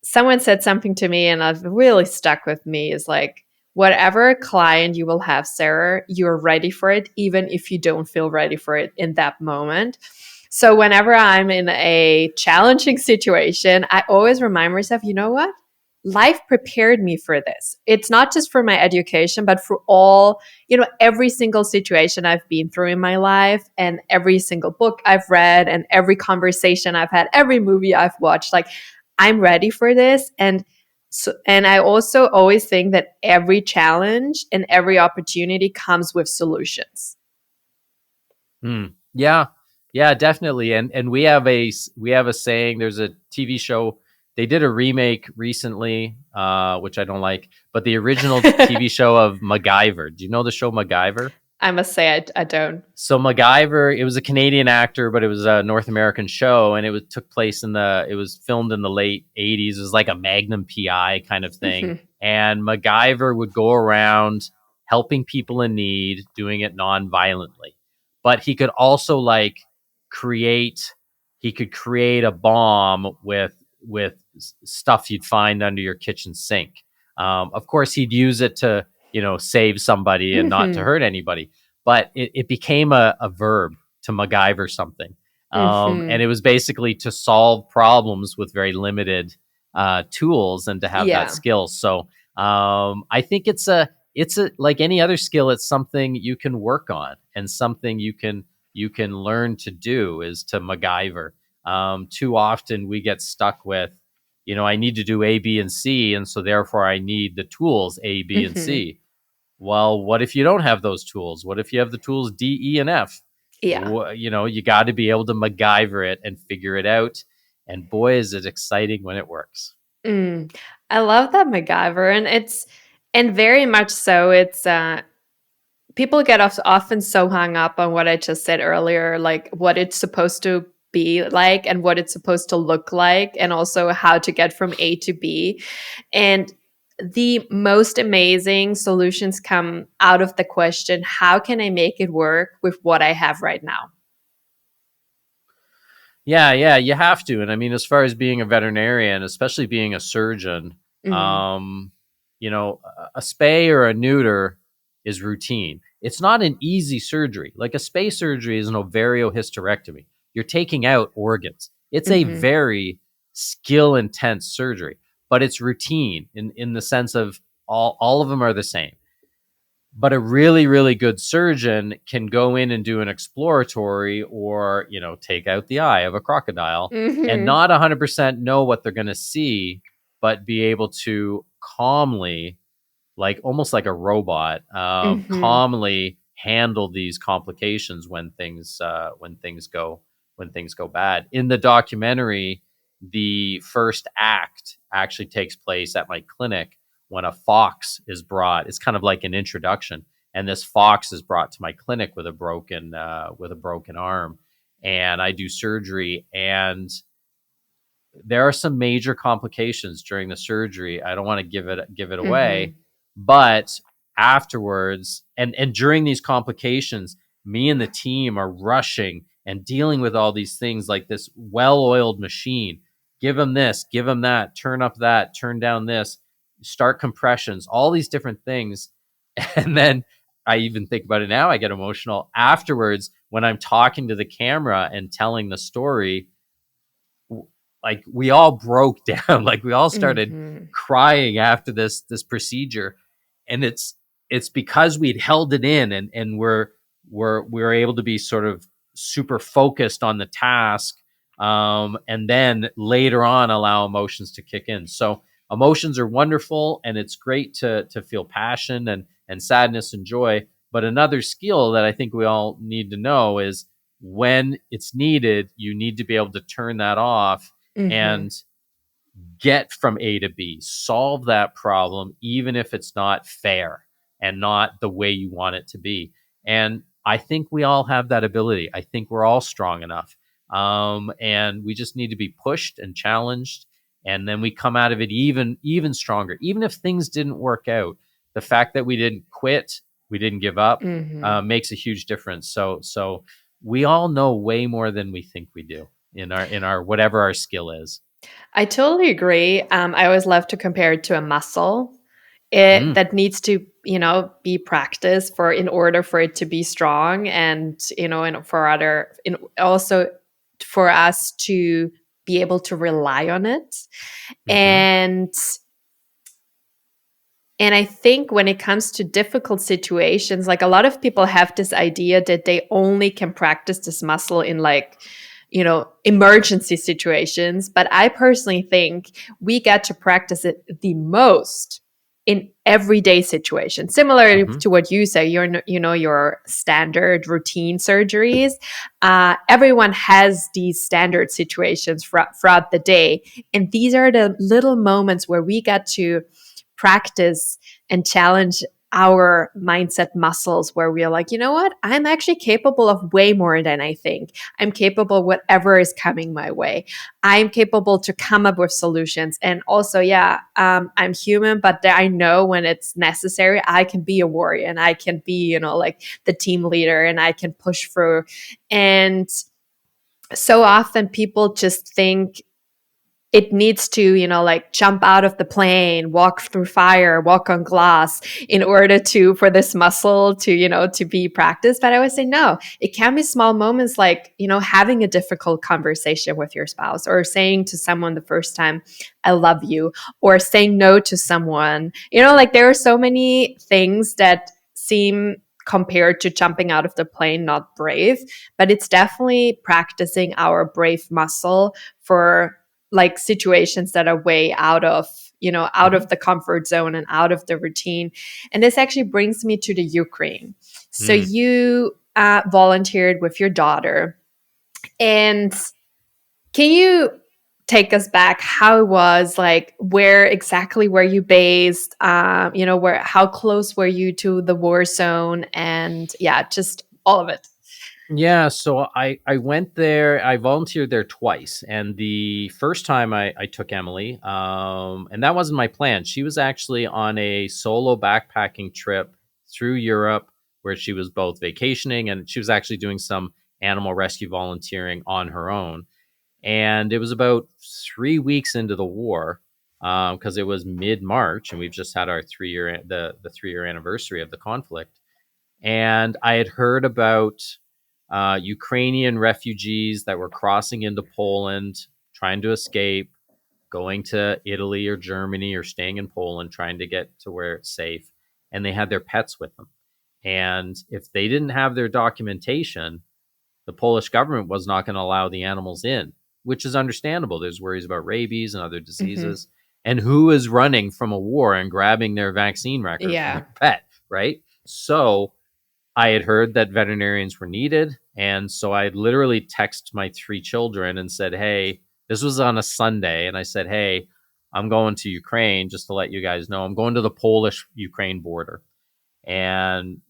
someone said something to me and I've really stuck with me, is like, whatever client you will have, Sarah, you're ready for it, even if you don't feel ready for it in that moment. So whenever I'm in a challenging situation, I always remind myself, you know what? Life prepared me for this. It's not just for my education, but for all, every single situation I've been through in my life, and every single book I've read, and every conversation I've had, every movie I've watched. Like, I'm ready for this. And So, and I also always think that every challenge and every opportunity comes with solutions. Yeah, yeah, definitely. And we have a saying. There's a TV show. They did a remake recently, which I don't like, but the original TV show of MacGyver. Do you know the show MacGyver? I must say, I don't. So MacGyver, it was a Canadian actor, but it was a North American show, and took place it was filmed in the late '80s. It was like a Magnum PI kind of thing, Mhm. and MacGyver would go around helping people in need, doing it non-violently. But he could also create, he could create a bomb with stuff you'd find under your kitchen sink. Of course, he'd use it to save somebody and not to Mhm. hurt anybody, but it became a verb to MacGyver something. And Mhm. it was basically to solve problems with very limited tools and to have that Yeah. skill. So I think it's a like any other skill. It's something you can work on and something you can learn to do is to MacGyver. Too often we get stuck with, I need to do A, B, and C, and so therefore I need the tools A, B, and Mhm. C. Well, what if you don't have those tools? What if you have the tools D, E, and F? Yeah. You got to be able to MacGyver it and figure it out. And boy, is it exciting when it works. Mm. I love that MacGyver, and and very much so. It's people get often so hung up on what I just said earlier, like what it's supposed to be like and what it's supposed to look like, and also how to get from A to B. And the most amazing solutions come out of the question, how can I make it work with what I have right now? Yeah, yeah, you have to. And I mean, as far as being a veterinarian, especially being a surgeon, Hmm. um, a spay or a neuter is routine. It's not an easy surgery. Like a spay surgery is an ovariohysterectomy. You're taking out organs. It's a Hmm. very skill intense surgery, but it's routine in the sense of all of them are the same. But a really really good surgeon can go in and do an exploratory or take out the eye of a crocodile and Hmm. not 100% know what they're going to see, but be able to calmly, like almost like a robot, Hmm. calmly handle these complications when things go bad. In the documentary, the first act actually takes place at my clinic when a fox is brought. It's kind of like an introduction, and this fox is brought to my clinic with a broken arm, and I do surgery, and there are some major complications during the surgery. I don't want to give it away, Hmm. but afterwards and during these complications, me and the team are rushing and dealing with all these things like this well-oiled machine. Give them this, give them that, turn up that, turn down this, start compressions, all these different things. And then I even think about it now, I get emotional afterwards when I'm talking to the camera and telling the story. Like we all broke down, like we all started Hmm. crying after this procedure, and it's because we'd held it in, and we're able to be sort of super focused on the task, and then later on allow emotions to kick in. So emotions are wonderful, and it's great to feel passion and sadness and joy. But another skill that I think we all need to know is when it's needed, you need to be able to turn that off Hmm. and get from A to B, solve that problem, even if it's not fair and not the way you want it to be. And I think we all have that ability. I think we're all strong enough. And we just need to be pushed and challenged. And then we come out of it even stronger. Even if things didn't work out, the fact that we didn't quit, we didn't give up, Hmm. makes a huge difference. So we all know way more than we think we do in our whatever our skill is. I totally agree. I always love to compare it to a muscle. Mm, That needs to, be practiced for in order for it to be strong, and and also for us to be able to rely on it. hmm And I think when it comes to difficult situations, like a lot of people have this idea that they only can practice this muscle in like emergency situations. But I personally think we get to practice it the most in everyday situations, similar Mm-hmm. to what you say, your standard routine surgeries. Everyone has these standard situations throughout the day. And these are the little moments where we get to practice and challenge our mindset muscles, where we are like, you know what? I'm actually capable of way more than I think. I'm capable of whatever is coming my way. I'm capable to come up with solutions. And also, yeah, I'm human, but I know when it's necessary, I can be a warrior and I can be, like the team leader, and I can push through. And so often people just think it needs to, like jump out of the plane, walk through fire, walk on glass in order for this muscle to, to be practiced. But I would say, no, it can be small moments like, having a difficult conversation with your spouse, or saying to someone the first time, I love you, or saying no to someone. Like there are so many things that seem, compared to jumping out of the plane, not brave, but it's definitely practicing our brave muscle for like situations that are way out of out Mm-hmm. of the comfort zone and out of the routine. And this actually brings me to the Ukraine. So Mm. you volunteered with your daughter, and can you take us back how it was, like where exactly were you based, where, how close were you to the war zone, and yeah, just all of it. Yeah, so I went there. I volunteered there twice, and the first time I took Emily, and that wasn't my plan. She was actually on a solo backpacking trip through Europe, where she was both vacationing and she was actually doing some animal rescue volunteering on her own. And it was about 3 weeks into the war, because it was mid March, and we've just had our 3 year the 3 year anniversary of the conflict. And I had heard about Ukrainian refugees that were crossing into Poland, trying to escape, going to Italy or Germany, or staying in Poland, trying to get to where it's safe. And they had their pets with them. And if they didn't have their documentation, the Polish government was not going to allow the animals in, which is understandable. There's worries about rabies and other Hmm. diseases. And who is running from a war and grabbing their vaccine record from Yeah. their pet, right? So I had heard that veterinarians were needed. And so I literally texted my 3 children and said, hey, this was on a Sunday. And I said, hey, I'm going to Ukraine, just to let you guys know. I'm going to the Polish Ukraine border. And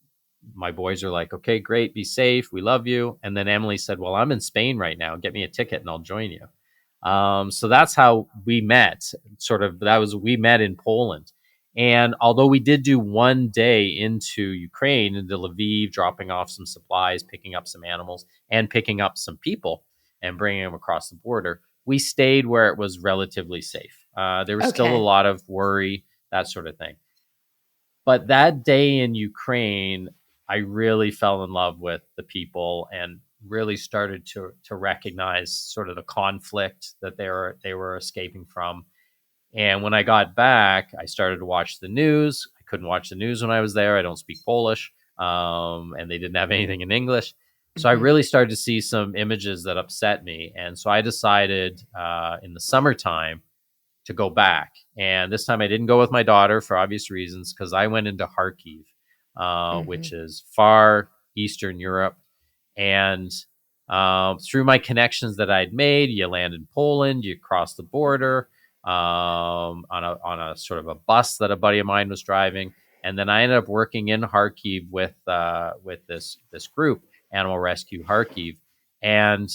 my boys are like, okay, great, be safe, we love you. And then Emily said, well, I'm in Spain right now, get me a ticket and I'll join you. So that's how we met. We met in Poland. And although we did do one day into Ukraine, into Lviv, dropping off some supplies, picking up some animals, and picking up some people and bringing them across the border, we stayed where it was relatively safe. There was still a Okay. lot of worry, that sort of thing. But that day in Ukraine, I really fell in love with the people and really started to recognize sort of the conflict that they were escaping from. And when I got back, I started to watch the news. I couldn't watch the news when I was there. I don't speak Polish, and they didn't have anything in English. So I Hmm. really started to see some images that upset me. And so I decided in the summertime to go back. And this time I didn't go with my daughter for obvious reasons, because I went into Kharkiv, which Hmm. is far Eastern Europe. And through my connections that I'd made, you land in Poland, you cross the border on a sort of a bus that a buddy of mine was driving, and then I ended up working in Kharkiv with this group, Animal Rescue Kharkiv, and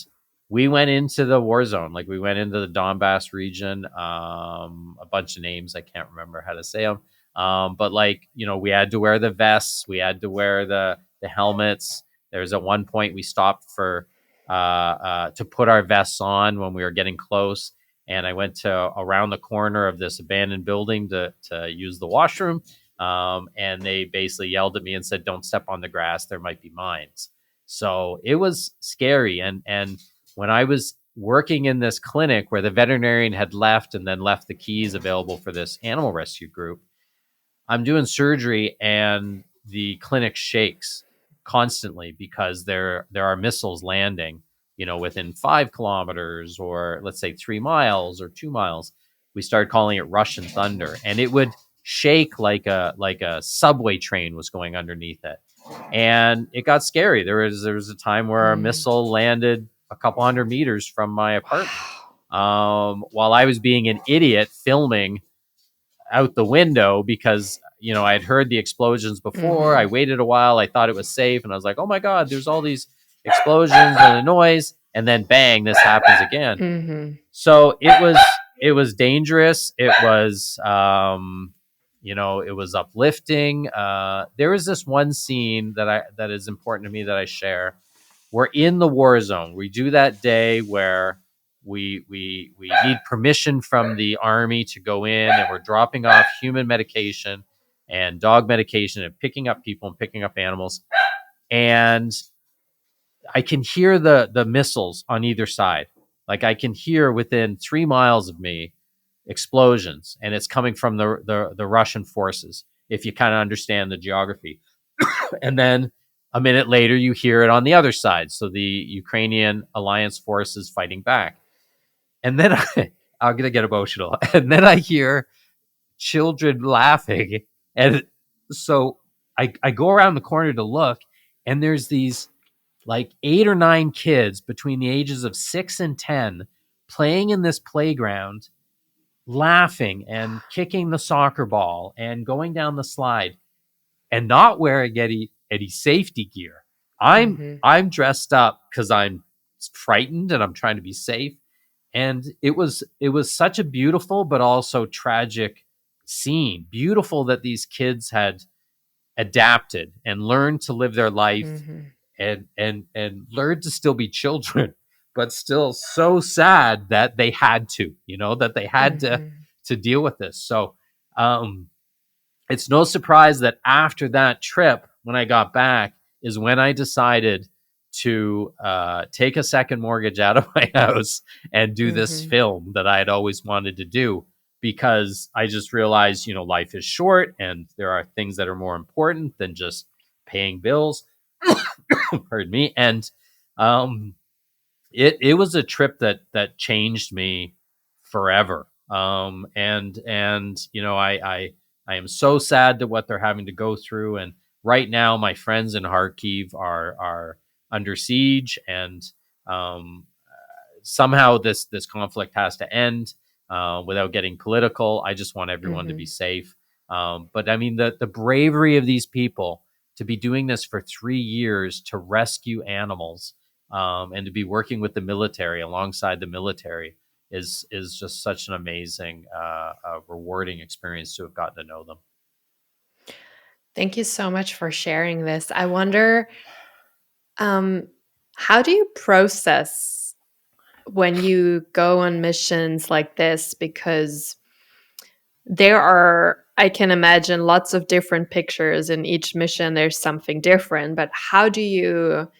we went into the war zone. Like we went into the Donbass region, a bunch of names I can't remember how to say them, but like we had to wear the vests, we had to wear the helmets. There's at one point we stopped for to put our vests on when we were getting close, and I went to around the corner of this abandoned building to use the washroom, and they basically yelled at me and said, "Don't step on the grass. There might be mines." So it was scary, and when I was working in this clinic where the veterinarian had left and then left the keys available for this animal rescue group, I'm doing surgery and the clinic shakes constantly because there are missiles landing within 5 kilometers, or let's say 3 miles or 2 miles, we started calling it Russian thunder, and it would shake like a subway train was going underneath it, and it got scary. There was a time where a missile landed a couple hundred meters from my apartment, while I was being an idiot filming out the window because I had heard the explosions before. I waited a while. I thought it was safe, and I was like, "Oh my God, there's all these explosions and a noise," and then bang, this happens again. So it was dangerous. It was it was uplifting. There was this one scene that is important to me that I share. We're in the war zone. We do that day where we need permission from the army to go in, and we're dropping off human medication and dog medication and picking up people and picking up animals. And I can hear the missiles on either side. Like, I can hear within 3 miles of me explosions, and it's coming from the Russian forces, if you kind of understand the geography. And then a minute later, you hear it on the other side. So the Ukrainian alliance forces fighting back. And then I'm going to get emotional. And then I hear children laughing. And so I go around the corner to look, and there's these like 8 or 9 kids between the ages of 6 and 10 playing in this playground, laughing and kicking the soccer ball and going down the slide, and not wearing any safety gear. I'm dressed up because I'm frightened and I'm trying to be safe. And it was such a beautiful but also tragic scene. Beautiful that these kids had adapted and learned to live their life, and learned to still be children, but still so sad that they had to, that they had to deal with this. So it's no surprise that after that trip, when I got back, is when I decided to take a second mortgage out of my house and do this film that I had always wanted to do, because I just realized, life is short and there are things that are more important than just paying bills. Pardon me. And it was a trip that changed me forever. And I am so sad to what they're having to go through. And right now, my friends in Kharkiv are under siege, and somehow this conflict has to end without getting political. I just want everyone to be safe. But I mean, the bravery of these people to be doing this for 3 years to rescue animals, and to be working with the military, alongside the military, is just such an amazing, rewarding experience to have gotten to know them. Thank you so much for sharing this. I wonder, how do you process when you go on missions like this? Because there are, I can imagine, lots of different pictures in each mission. There's something different, but how do you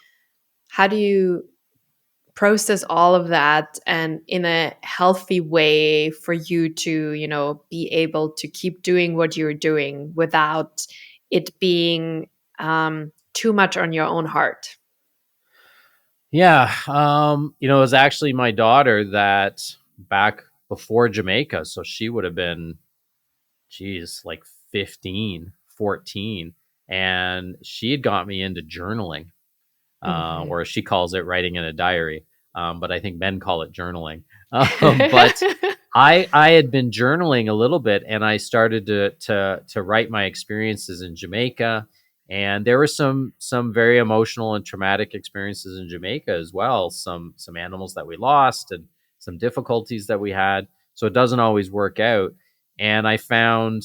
process all of that, and in a healthy way for you to, be able to keep doing what you're doing without it being too much on your own heart? Yeah. It was actually my daughter that, back before Jamaica, so she would have been, like 15, 14. And she had got me into journaling, or she calls it writing in a diary. But I think men call it journaling. But I had been journaling a little bit, and I started to write my experiences in Jamaica. And there were some very emotional and traumatic experiences in Jamaica as well. Some animals that we lost, and some difficulties that we had. So it doesn't always work out. And I found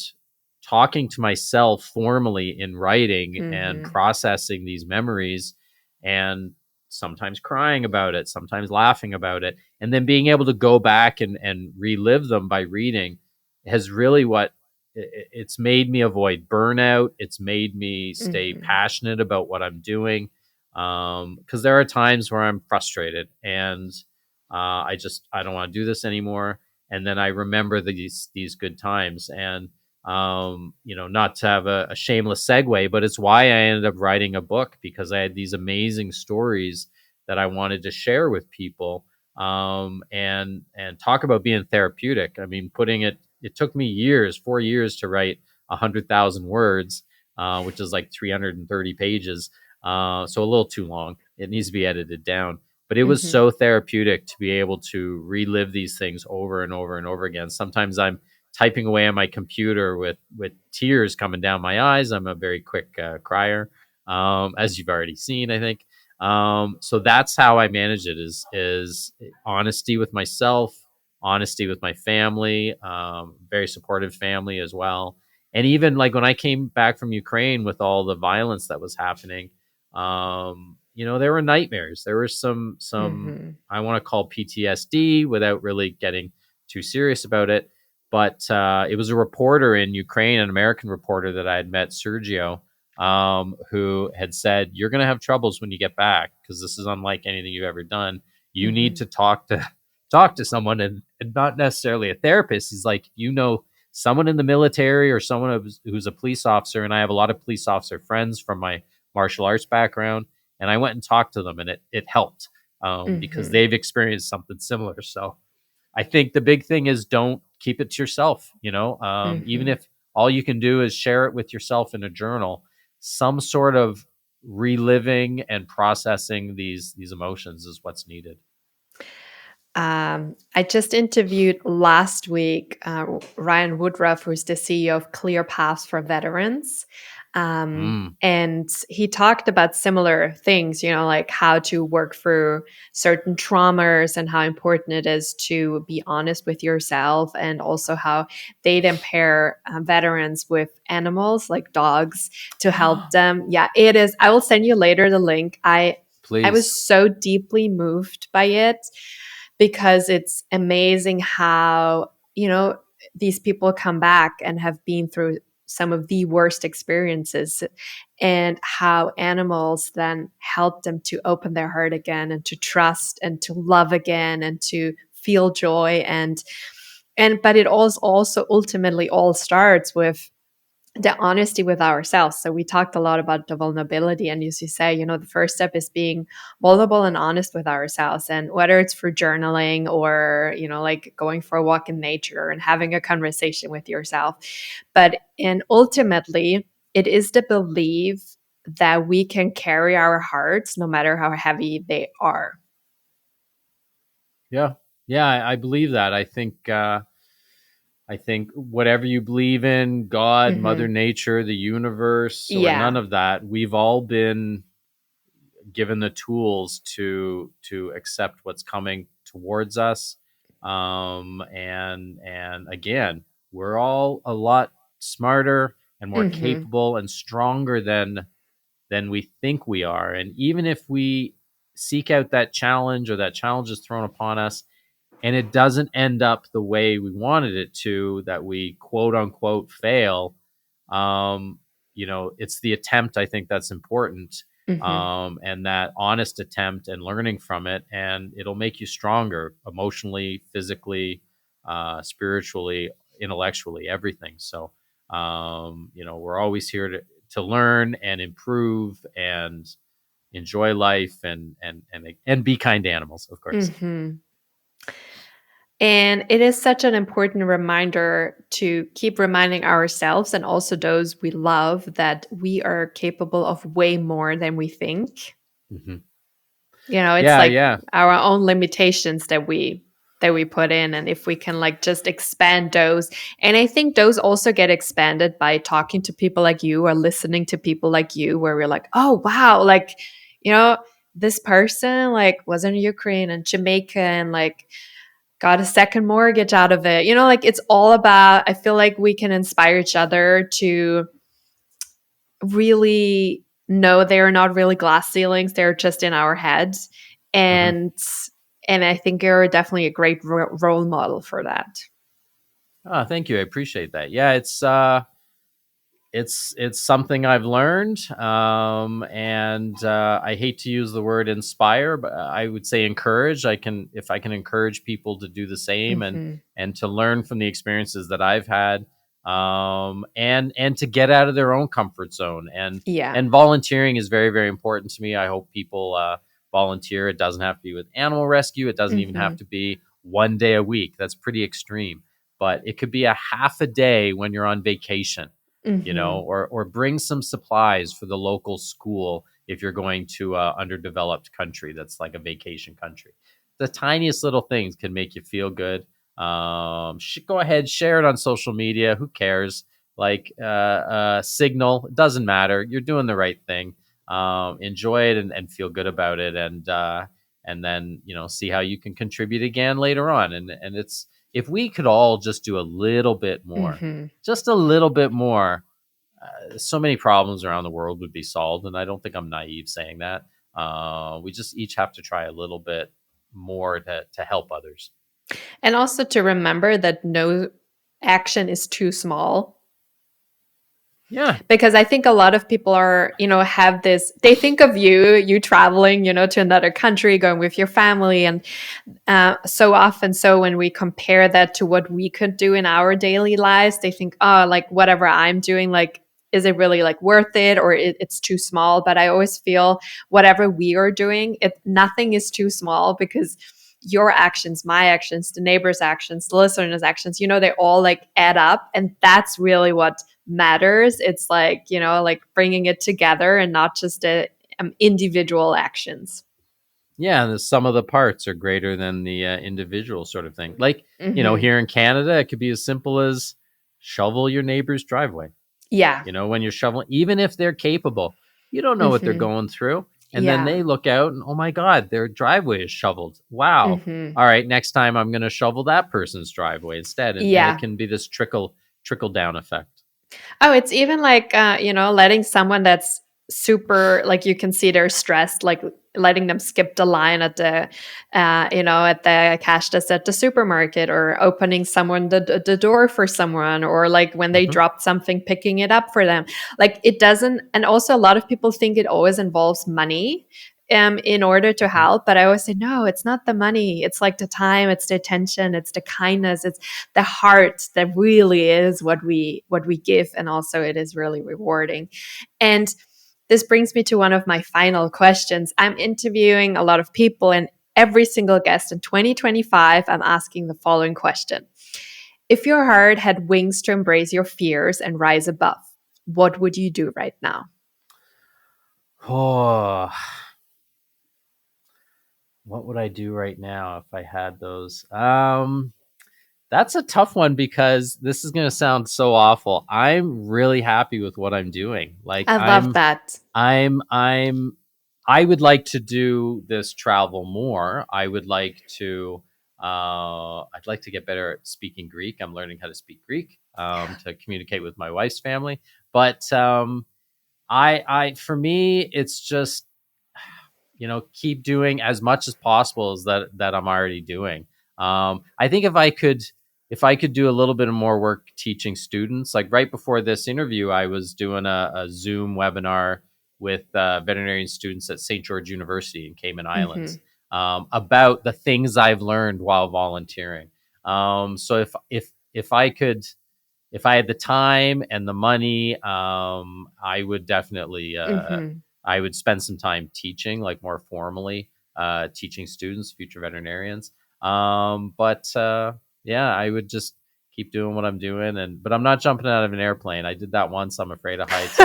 talking to myself formally in writing and processing these memories, and sometimes crying about it, sometimes laughing about it, and then being able to go back and relive them by reading, has really it's made me avoid burnout. It's made me stay passionate about what I'm doing. Because there are times where I'm frustrated, and I don't want to do this anymore. And then I remember these good times, and not to have a shameless segue, but it's why I ended up writing a book, because I had these amazing stories that I wanted to share with people, and talk about being therapeutic. I mean, it took me years, 4 years, to write 100,000 words, which is like 330 pages. So a little too long. It needs to be edited down. But it was Mm-hmm. so therapeutic to be able to relive these things over and over and over again. Sometimes I'm typing away on my computer with tears coming down my eyes. I'm a very quick crier, as you've already seen, I think. So that's how I manage it: is honesty with myself, honesty with my family, very supportive family as well. And even like when I came back from Ukraine with all the violence that was happening, there were nightmares. There were some Mm-hmm. I want to call PTSD without really getting too serious about it. But it was a reporter in Ukraine, an American reporter that I had met, Sergio, who had said, "You're going to have troubles when you get back because this is unlike anything you've ever done. You need Mm-hmm. to talk to someone, and not necessarily a therapist." He's like, someone in the military or someone who's a police officer, and I have a lot of police officer friends from my martial arts background, and I went and talked to them, and it helped, because Mm-hmm. they've experienced something similar. So I think the big thing is don't keep it to yourself. Even Mm-hmm. if all you can do is share it with yourself in a journal, some sort of reliving and processing these emotions is what's needed. I just interviewed last week Ryan Woodruff, who's the CEO of Clear Paths for Veterans. Mm, And he talked about similar things, like how to work through certain traumas and how important it is to be honest with yourself, and also how they'd pair veterans with animals like dogs to help them. Yeah, it is. I will send you later the link. I was please. so deeply moved by it because it's amazing how, these people come back and have been through some of the worst experiences, and how animals then help them to open their heart again and to trust and to love again and to feel joy. And but it also ultimately all starts with the honesty with ourselves. So we talked a lot about the vulnerability, and as you say, the first step is being vulnerable and honest with ourselves. And whether it's for journaling or, like going for a walk in nature and having a conversation with yourself. And ultimately, it is the belief that we can carry our hearts no matter how heavy they are. Yeah, yeah, I believe that. I think whatever you believe in, God, Mother Hmm. Nature, the universe, or none Yeah. of that, we've all been given the tools to accept what's coming towards us. And again, we're all a lot smarter and more Hmm. capable and stronger than we think we are. And even if we seek out that challenge, or that challenge is thrown upon us, and it doesn't end up the way we wanted it to, that we quote unquote fail, um, it's the attempt, I think, that's important, Hmm. and that honest attempt and learning from it, and it'll make you stronger emotionally, physically, spiritually, intellectually, everything. So, we're always here to learn and improve and enjoy life, and be kind to animals, of course. Hmm. And it is such an important reminder to keep reminding ourselves and also those we love that we are capable of way more than we think. Hmm. It's Yeah, like yeah. our own limitations that we put in, and if we can like just expand those. And I think those also get expanded by talking to people like you or listening to people like you, where we're like, "Oh, wow, like, you know, this person like was in Ukraine and Jamaica and like got a second mortgage out of it." Like it's all about, I feel like we can inspire each other to really know they're not really glass ceilings, they're just in our heads. Hmm. And I think you're definitely a great role model for that. Oh, thank you. I appreciate that. Yeah, it's something I've learned, and I hate to use the word inspire, but I would say encourage. If I can encourage people to do the same, and Hmm. to learn from the experiences that I've had, and to get out of their own comfort zone, and Yeah. and volunteering is very, very important to me. I hope people volunteer. It doesn't have to be with animal rescue. It doesn't even have to be one day a week. That's pretty extreme. But it could be a half a day when you're on vacation, or bring some supplies for the local school if you're going to a underdeveloped country that's like a vacation country. The tiniest little things can make you feel good. Go ahead, share it on social media. Who cares? Like signal, it doesn't matter. You're doing the right thing. Enjoy it and feel good about it, and then see how you can contribute again later on. And it's, if we could all just do a little bit more, just a little bit more, so many problems around the world would be solved. And I don't think I'm naive saying that. We just each have to try a little bit more to help others. And also to remember that no action is too small. Yeah. Because I think a lot of people are, have this, they think of you traveling, to another country, going with your family. And so often, when we compare that to what we could do in our daily lives, they think, oh, like whatever I'm doing, like, is it really like worth it, or it's too small? But I always feel whatever we are doing, nothing is too small, because your actions, my actions, the neighbor's actions, the listener's actions, they all like add up. And that's really what matters. It's like, like bringing it together and not just individual actions. Yeah, the sum of the parts are greater than the individual sort of thing. Like, here in Canada, it could be as simple as shovel your neighbor's driveway. Yeah. When you're shoveling, even if they're capable, you don't know what they're going through. And then they look out and, oh my God, their driveway is shoveled. Wow. All right, next time I'm going to shovel that person's driveway instead. And it can be this trickle down effect. Oh, it's even like, letting someone that's super, like you can see they're stressed, like letting them skip the line at the, at the cash desk at the supermarket, or opening someone the door for someone, or like when they dropped something, picking it up for them. Like it doesn't, and also a lot of people think it always involves money in order to help. But I always say, no, it's not the money. It's like the time, it's the attention, it's the kindness, it's the heart that really is what we give. And also it is really rewarding. And this brings me to one of my final questions. I'm interviewing a lot of people, and every single guest in 2025, I'm asking the following question. If your heart had wings to embrace your fears and rise above, what would you do right now? Oh, what would I do right now if I had those? That's a tough one, because this is going to sound so awful. I'm really happy with what I'm doing. Like, I love that. I would like to do this travel more. I would like to, I'd like to get better at speaking Greek. I'm learning how to speak Greek, to communicate with my wife's family. But, for me, it's just, keep doing as much as possible as that I'm already doing. I think if I could do a little bit of more work teaching students, like right before this interview, I was doing a Zoom webinar with veterinarian students at St. George University in Cayman Islands, about the things I've learned while volunteering. So if I had the time and the money, I would definitely, I would spend some time teaching, like more formally, teaching students, future veterinarians. Yeah, I would just keep doing what I'm doing, but I'm not jumping out of an airplane. I did that once. I'm afraid of heights.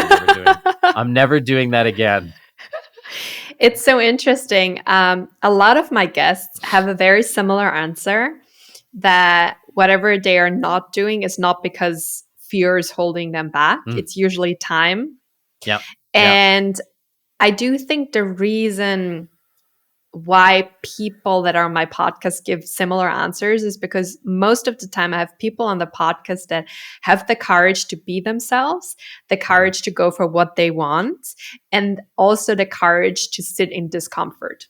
I'm never doing that again. It's so interesting. A lot of my guests have a very similar answer, that whatever they are not doing is not because fear is holding them back. It's usually time. Yeah. And I do think the reason why people that are on my podcast give similar answers is because most of the time I have people on the podcast that have the courage to be themselves, the courage to go for what they want, and also the courage to sit in discomfort.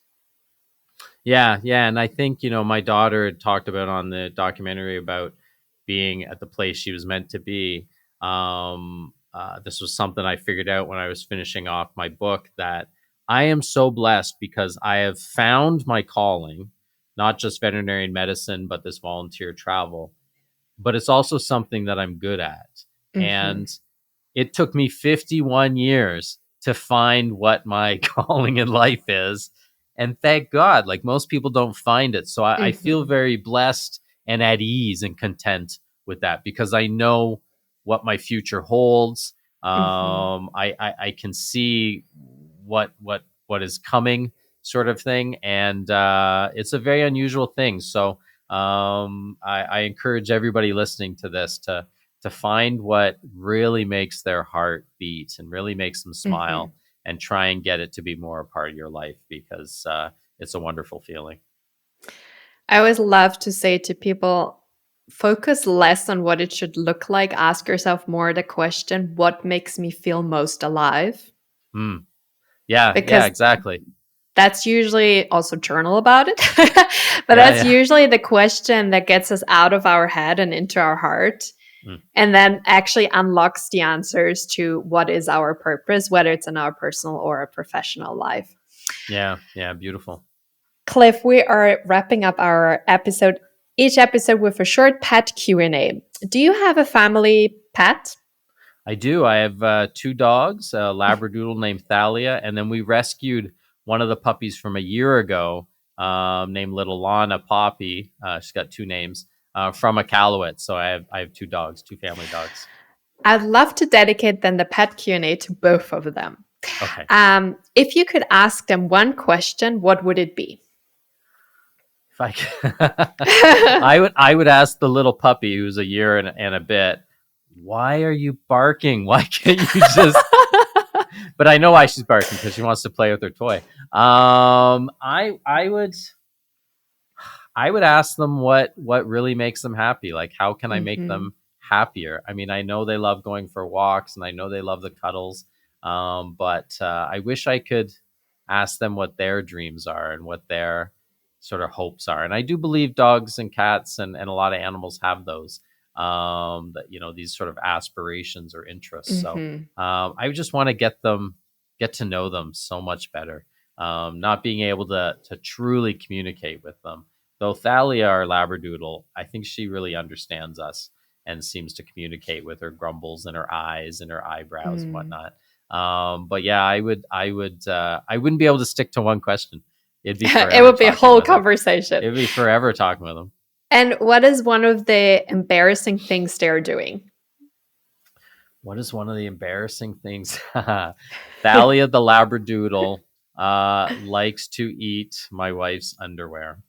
Yeah. And I think, my daughter had talked about on the documentary about being at the place she was meant to be. This was something I figured out when I was finishing off my book, that I am so blessed because I have found my calling, not just veterinarian medicine, but this volunteer travel. But it's also something that I'm good at. And it took me 51 years to find what my calling in life is. And thank God, like most people don't find it. So I feel Mhm. very blessed and at ease and content with that because I know what my future holds. Mhm. I can see what is coming, sort of thing, and it's a very unusual thing. So I encourage everybody listening to this to find what really makes their heart beat and really makes them Mhm. smile, and try and get it to be more a part of your life because it's a wonderful feeling. I always love to say to people, focus less on what it should look like. Ask yourself more the question, what makes me feel most alive? Mm. Yeah, yeah, Because exactly. that's usually also journal about it. But Yeah, that's yeah. usually the question that gets us out of our head and into our heart. Mm. And then actually unlocks the answers to what is our purpose, whether it's in our personal or a professional life. Yeah, yeah, beautiful. Cliff, we are wrapping up our episode, each episode with a short pet Q&A. Do you have a family pet? I do. I have two dogs, a Labradoodle named Thalia, and then we rescued one of the puppies from a year ago, named Little Lana Poppy. She's got two names, from a Callowit. So I have two dogs, two family dogs. I'd love to dedicate then the pet Q&A to both of them. Okay. If you could ask them one question, what would it be? If I would ask the little puppy who's a year and a bit, why are you barking? Why can't you just? But I know why she's barking, because she wants to play with her toy. I would ask them what really makes them happy. Like, how can I make Mhm. them happier? I mean, I know they love going for walks, and I know they love the cuddles. But I wish I could ask them what their dreams are and what their sort of hopes are. And I do believe dogs and cats and a lot of animals have those, that, these sort of aspirations or interests. So Mhm. I just want to get to know them so much better. Not being able to truly communicate with them. Though Thalia, our Labradoodle, I think she really understands us and seems to communicate with her grumbles and her eyes and her eyebrows and Mm. whatnot. But yeah, I wouldn't be able to stick to one question. It'd be It forever would be a talking whole with them. conversation. It'd be forever talking with them. And what is one of the embarrassing things they're doing? What is one of the embarrassing things? Thalia, the Labradoodle, likes to eat my wife's underwear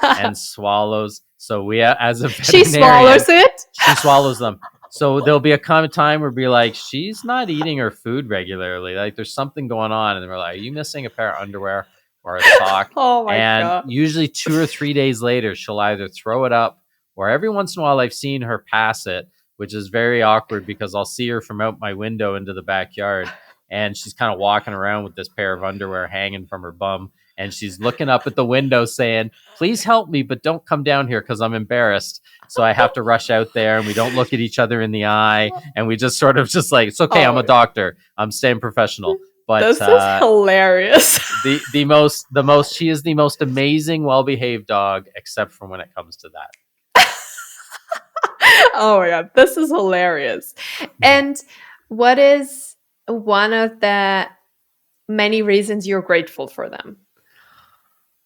and swallows. So we, as a She veterinarian, swallows it? she swallows them. So there'll be a common time where we'll be like, she's not eating her food regularly. Like, there's something going on. And we're like, are you missing a pair of underwear or a sock? Oh my And God. usually 2 or 3 days later, she'll either throw it up, or every once in a while I've seen her pass it, which is very awkward because I'll see her from out my window into the backyard, and she's kind of walking around with this pair of underwear hanging from her bum. And she's looking up at the window saying, please help me, but don't come down here because I'm embarrassed. So I have to rush out there, and we don't look at each other in the eye. And we just sort of just like, it's okay. I'm a doctor. I'm staying professional. But This is hilarious. the most, she is the most amazing, well-behaved dog, except for when it comes to that. Oh my God, this is hilarious. And what is one of the many reasons you're grateful for them?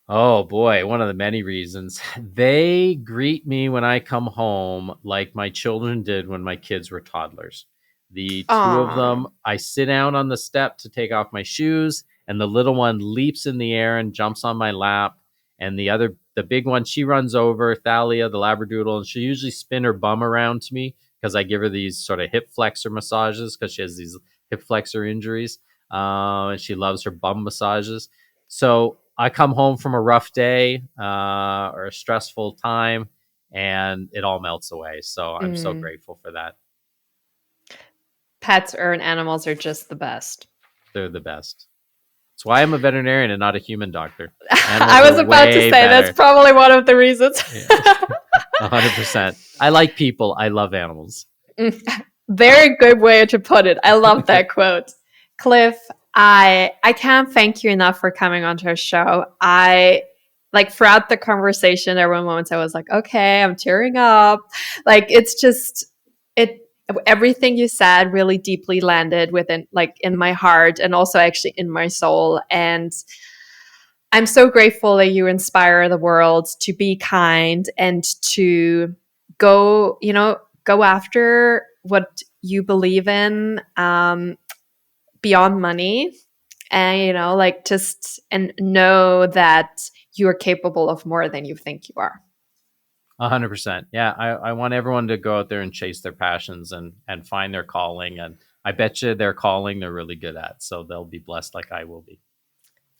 Oh boy, one of the many reasons. They greet me when I come home like my children did when my kids were toddlers. The two of Aw. them, I sit down on the step to take off my shoes, and the little one leaps in the air and jumps on my lap. And the big one, she runs over, Thalia, the Labradoodle, and she usually spin her bum around to me because I give her these sort of hip flexor massages because she has these hip flexor injuries. And she loves her bum massages. So I come home from a rough day or a stressful time, and it all melts away. So I'm so grateful for that. Pets or animals are just the best. They're the best. That's why I'm a veterinarian and not a human doctor. I was about to say better. that's probably one of the reasons. 100%. I like people. I love animals. Very good way to put it. I love that quote. Cliff, I can't thank you enough for coming onto our show. Like throughout the conversation, there were moments I was like, okay, I'm tearing up. Like it's just everything you said really deeply landed within, like, in my heart and also actually in my soul. And I'm so grateful that you inspire the world to be kind and to go, go after what you believe in, beyond money. And, like just, and know that you are capable of more than you think you are. 100%. Yeah, I want everyone to go out there and chase their passions and find their calling. And I bet you their calling they're really good at. So they'll be blessed like I will be.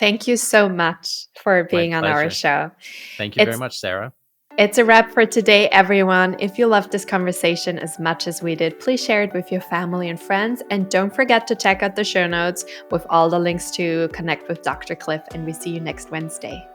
Thank you so much for My being on our pleasure. show. Thank you very much, Sarah. It's a wrap for today, everyone. If you loved this conversation as much as we did, please share it with your family and friends. And don't forget to check out the show notes with all the links to connect with Dr. Cliff. And we see you next Wednesday.